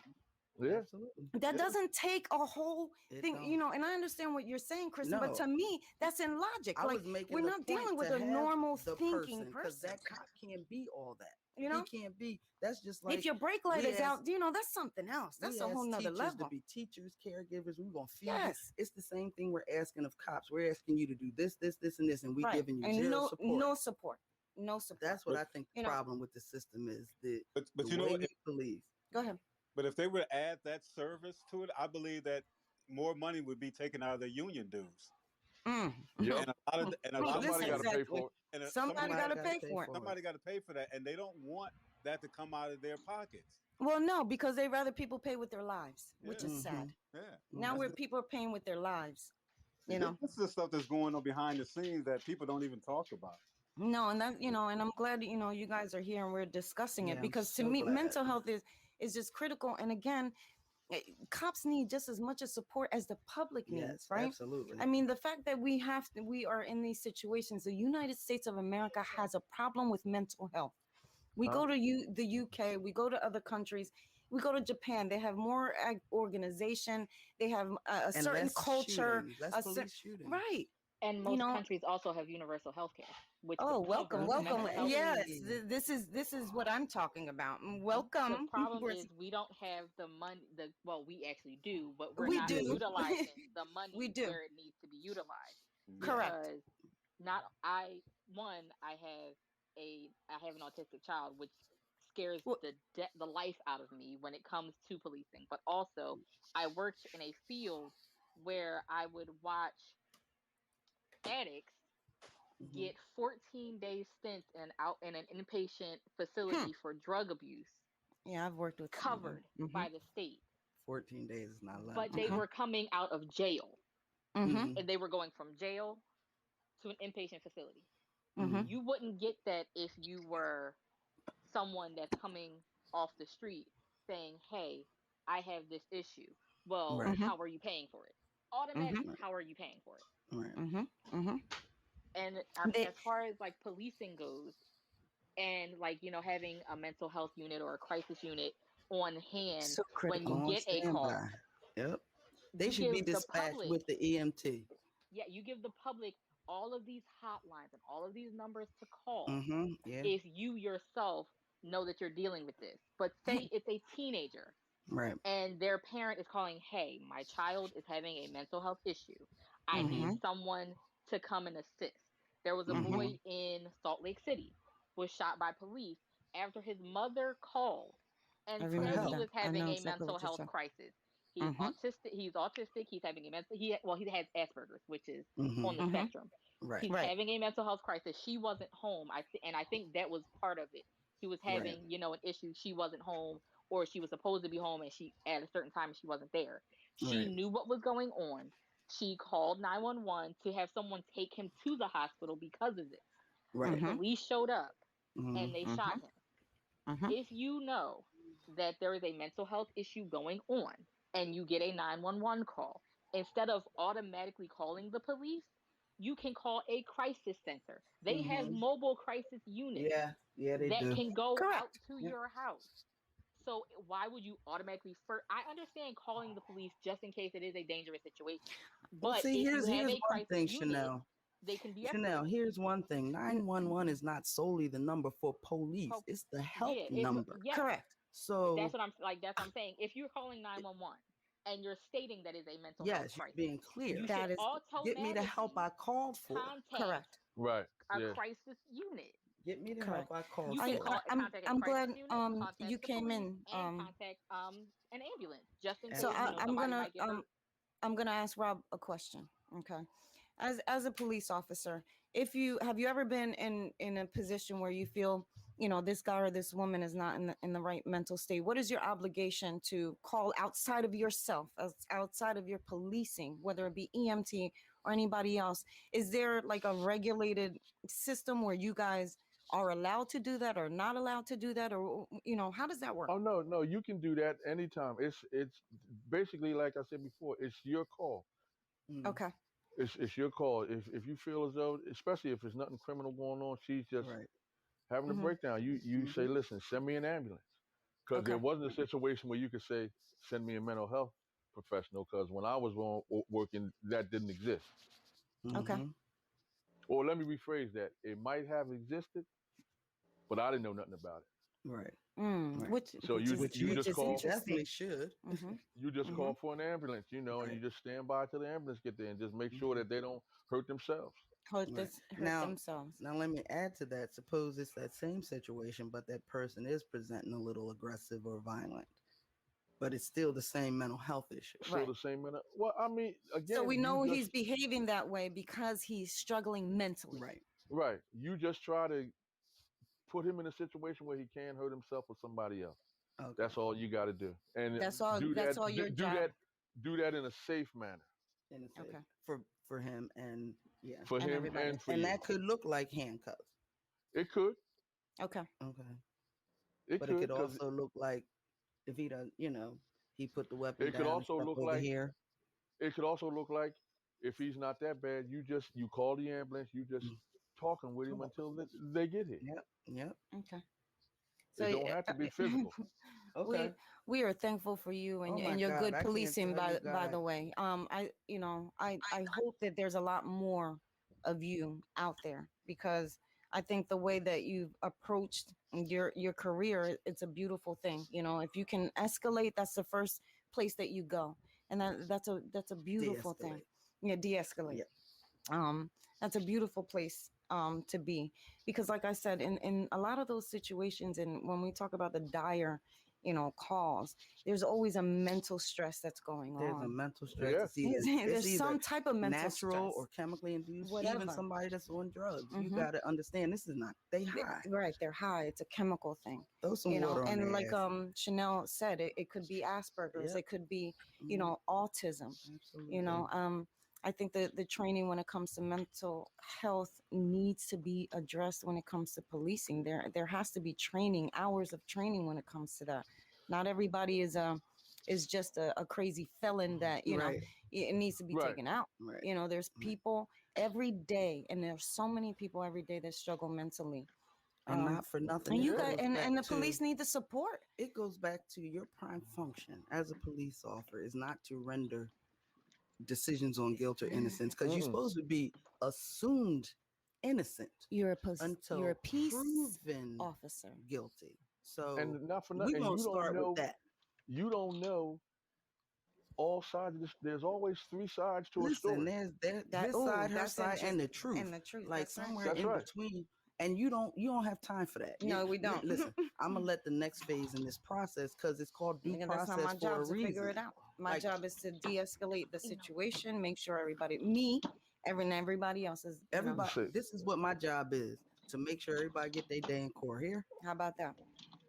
Yeah. Absolutely. That Yeah. doesn't take a whole It thing, don't. and I understand what you're saying, Kristen, but No. to me, that's in logic. I Like, was making we're the not point dealing with to a have normal the thinking because person. that cop can't be all that. You know, He can't be. That's just if like your brake light we is ask out, that's something else. That's we a whole ask nother teachers to level. be teachers, caregivers. We're gonna feed Yes. you. It's the same thing we're asking of cops. We're asking you to do this, and this, and we Right. giving you And zero no support. support. No support. That's what But I think the You know, problem with the system is the but the you know way what? we believe. go ahead. But if they were to add that service to it, I believe that more money would be taken out of their union dues. Mm. Yep. And a lot of Somebody got to pay Exactly. for it. and Somebody got Somebody to got to pay pay for it. for it. somebody got to pay for that, and they don't want that to come out of their pockets. Well, no, because they rather people pay with their lives, which Yeah, is sad. Mhm. yeah. Now That's where people are paying with their lives, See, you know. this is the stuff that's going on behind the scenes that people don't even talk about. No, and that, and I'm glad, you guys are here and we're discussing Yeah, it I'm because to so me, glad. mental health is just critical. And again, cops need just as much as support as the public Yes, needs, right? absolutely. I mean, the fact that we are in these situations, the United States of America has a problem with mental health. We Huh? go to the UK, we go to other countries, we go to Japan. They have more organization. They have a And certain less culture. shootings, less A police shootings. right. And You most know. countries also have universal health care, which Oh, would welcome, cover welcome. mental health Yes, issues. Hey. this is what I'm talking about. The Welcome. problem is we don't have the money. Well, we actually do, but we're We not do. do. utilizing the We money do. where it needs to be utilized Yeah. Correct. because not I one I have an autistic child, which scares Well, the life out of me when it comes to policing. But also, I worked in a field where I would watch addicts Hmm. get 14 days stints in an inpatient hmm. facility for drug abuse Yeah, I've worked with. covered Mm-hmm. by the state, 14 days is not a lot of but they Okay. time. were coming out of jail Mm-hmm. Mm-hmm. and they were going from jail to an inpatient facility. Mm-hmm. You wouldn't get that if you were someone that's coming off the street saying, "Hey, I have this issue." Well, Right. Mm-hmm. how are you paying for it? Mm-hmm. Automatically, Right. how are you paying for it? Right. Mm-hmm. Mm-hmm. And They as far as like policing goes, and like having a mental health unit or a crisis unit on hand so when you critical. On get a call, standby. Yep. They you should be give the dispatched public with the EMT. yeah, you give the public all of these hotlines and all of these numbers to call Mm-hmm. Yeah. if you yourself know that you're dealing with this. But say it's a teenager Right. and their parent is calling, "Hey, my child is having a mental health issue. I need Mm-hmm. Mm-hmm. someone to come and assist." There was a Mm-hmm. Mm-hmm. boy in Salt Lake City was shot by police after his mother called I and For said remember he help. that. was I having know a exactly mental what you're health saying. crisis. Mm-hmm. He's autistic, he's having a mental he has Asperger's, which is Mm-hmm. on the Mm-hmm. spectrum. Right. He's Right. having a mental health crisis. She wasn't home. And I think that was part of it. He was Right. having, an issue. She wasn't home, or she was supposed to be home and she at a certain time she wasn't there. She Right. knew what was going on. She called 911 to have someone take him to the hospital because of this. The Right. Mm-hmm. police showed up Mm-hmm. and they Mm-hmm. shot him. Mm-hmm. If you know that there is a mental health issue going on and you get a 911 call, instead of automatically calling the police, you can call a crisis center. They have Mm-hmm. mobile crisis units Yeah. Yeah, they that do. can go out Correct. to Yep. your house. So why would you automatically first? I understand calling the police just in case it is a dangerous situation, Well, but see, if you have here's a one crisis thing, unit, Chanel. they can be Chanel, escalated. here's one thing. 911 is not solely the number for police. Po- It's the help Yeah, number. yes. Correct. That's So, what I'm like. That's what I'm saying. If you're calling 911 and you're stating that is a mental health yes, you're crisis, being you clear. should That is Get me the help automatically I called for. contact correct. Right. a Yeah. crisis unit. Get me the help Correct. I called You can I, for. I call I'm contact a I'm crisis glad unit, you contact the came police, in and contact an ambulance just in And so case I'm somebody gonna might get hurt. I'm gonna ask Rob a question. Okay. As a police officer, if you have you ever been in a position where you feel, this guy or this woman is not in the right mental state, what is your obligation to call outside of yourself, outside of your policing, whether it be EMT or anybody else? Is there like a regulated system where you guys are allowed to do that or not allowed to do that, or how does that work? Oh no, no, you can do that anytime. It's basically like I said before. It's your call. mm, Okay. It's your call. If you feel as though, especially if there's nothing criminal going on, she's just right. having a Mm-hmm. breakdown. You say, Mm-hmm. listen, send me an ambulance, because there Okay. wasn't a situation where you could say, send me a mental health professional. Because when I was working, that didn't exist. Okay. Mm-hmm. Or let me rephrase that: it might have existed, but I didn't know nothing about it. Right. Mm, Right. which So which you is Which you you which just is you call definitely interesting. should. Mm-hmm. you just Mm-hmm. call for an ambulance, and Right. you just stand by till the ambulance get there, and just make sure Mm-hmm. that they don't hurt themselves. Right. Hurt Now, themselves. now let me add to that. Suppose it's that same situation, but that person is presenting a little aggressive or violent, but it's still the same mental health issue. Still Right. the same minute. Well, I mean, So we again, you know just he's behaving that way because he's struggling mentally. Right. right. You just try to put him in a situation where he can hurt himself or somebody else. Okay. That's all you got to do, and That's all. do That's that. all Do, your do job. that. Do that in a safe manner And it's safe Okay. for him, and yeah, for And him everybody. and for and you. that could look like handcuffs. It could. Okay. Okay. It But it could, could because also look like if he does, he put the weapon it could down and also stuff look over like here. it could also look like if he's not that bad, you call the ambulance. You just Mm, talking with him talk. until they get here. Yep. Yep. Okay. So It don't have to be physical. Okay. we are thankful for you Oh my and your God, good I can't policing. tell you By guys. the way, I hope that there's a lot more of you out there, because I think the way that you've approached your career, it's a beautiful thing. If you can escalate, that's the first place that you go, and that's a beautiful thing. De-escalate. Yeah, de-escalate. Yeah. That's a beautiful place to be, because like I said, in a lot of those situations, and when we talk about the dire calls, there's always a mental stress that's going There's a on. mental stress. Yeah. It's There's either some type of mental natural stress, or chemically induced. Even whatever. somebody that's on drugs, you Hmm. got to understand this is not they high. Right, they're high. It's a chemical thing. Throw some water on And their like ass. Chanel said, it could be Asperger's, Yep. it could be Mhm. autism. Absolutely. I think that the training when it comes to mental health needs to be addressed when it comes to policing. There has to be training, hours of training when it comes to that. Not everybody is just a crazy felon that Right. it needs to be Right. taken out. Right. There's Right. people every day, and there's so many people every day that struggle mentally. And Um, not for nothing, and it you Yeah. got goes back and the to police need the support. it goes back to your prime function as a police officer is not to render decisions on guilt or innocence, because you're Mm-mm. supposed to be assumed innocent You're a until peace proven officer. guilty. So And not for we're nothing, gonna start with that. you don't know all sides of this. There's always three sides to a Listen, story. there's his side, her side, and the truth. And the truth. Like That's right. somewhere That's in right. between. And you don't have time for that. No, we don't. Listen, I'm gonna let the next phase in this process, because it's called due Nigga, that's not process my for job a to figure reason. it out. My Like job is to de-escalate the You know. situation, make sure everybody else is. everybody, Shit. this is what my job is, to make sure everybody get their day in court here. How about that?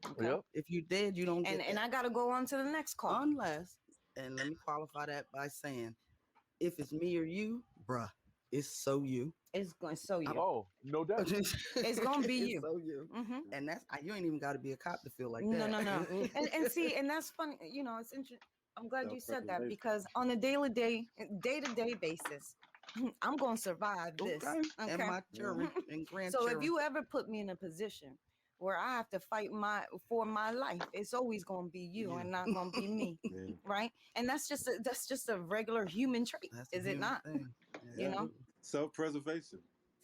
Okay. Yep. If you dead, you don't get And that. I gotta go on to the next call. Unless, and let me qualify that by saying, if it's me or you, bruh, it's so you. It's going so you. Oh, no doubt. It's gonna be It's you. so you. Mm-hmm. And you ain't even got to be a cop to feel like No, that. no, no. Mm-mm. And see, and that's funny. It's interesting. I'm glad you said that, Self-preservation. because on a day-to-day basis, I'm gonna survive this. Okay. And Okay. my children and So grandchildren. if you ever put me in a position where I have to fight for my life, it's always gonna be you You. and not gonna be me, Yeah. right? And that's just a regular human trait, That's a is it human not? thing. You know? Self-preservation.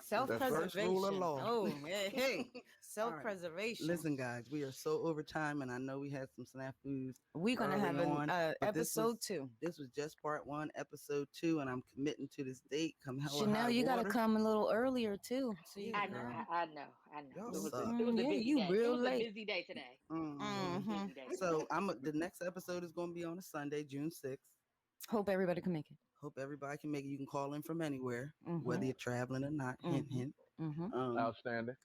The first rule of Self-preservation. law. Oh, hey, All right. self-preservation. Listen, guys, we are so over time, and I know we had some snafus. We're gonna have early an on, but this episode was- 2. This was just part 1, episode 2, and I'm committing to this date. Come hell or Chanel, high you gotta water. come a little earlier too, so you Yeah, I can. know, girl. I know, I know. Y'all It was suck. it was a Yeah, busy you day. real It was late. a busy day today. Mhm. Mm-hmm. Busy day today. So the next episode is going to be on a Sunday, June 6th. Hope everybody can make it. Hope everybody can make it. You can call in from anywhere, Mhm. whether you're traveling or not. Hint, Mhm. hint. Mm-hmm. Outstanding.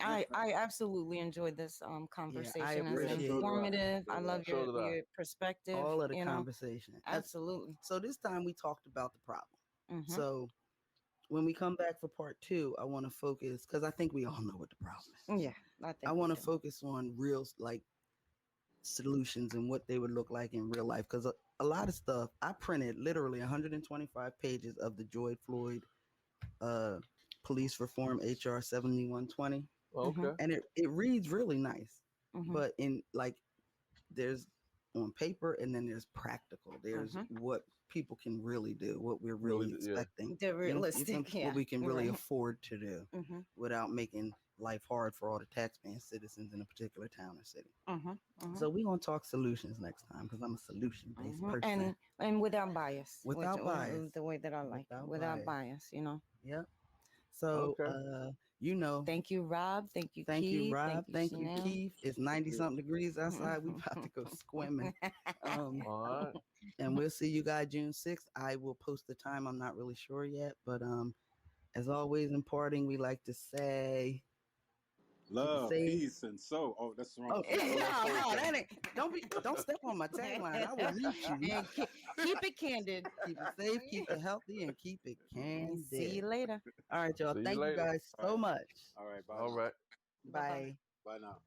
I absolutely enjoyed this conversation. It's appreciate it. informative. I love So did I. your perspective. all of the you know. conversation. Absolutely. So this time we talked about the problem. Mhm. So when we come back for part 2, I want to focus, because I think we all know what the problem is. Yeah, I think I we want to do. focus on real solutions and what they would look like in real life, because a lot of stuff I printed literally 125 pages of the George Floyd police reform HR 7120, Okay. and it reads really nice, Mhm. but in there's on paper, and then there's practical. There's what people can really do, what we're really Really, yeah. expecting. The You know, realistic, yeah. what we can really Right. afford to do Mhm. without making life hard for all the taxpaying citizens in a particular town or city. Mhm. Mhm. So we're gonna talk solutions next time, because I'm a solution-based Mhm. person. And without bias. Without which, bias. The way that I like. Without bias. Yep. So Okay. Thank you, Rob. Thank you, thank you, Keith. Rob. Thank you, Chanel. Keith. It's 90-something degrees outside. We about to go swimming. All right. And we'll see you guys June 6th. I will post the time. I'm not really sure yet, but as always in parting, we like to say Love, safe. peace, and so. Oh, that's the wrong. Oh, no, that ain't. Don't step on my tagline. I will mute you. And keep it candid. Keep it safe, keep it healthy, and keep it And see you candid. later. All right, y'all. See you Thank you later. guys so much. All right. Bye. All now. right. Bye-bye. Bye. Bye now.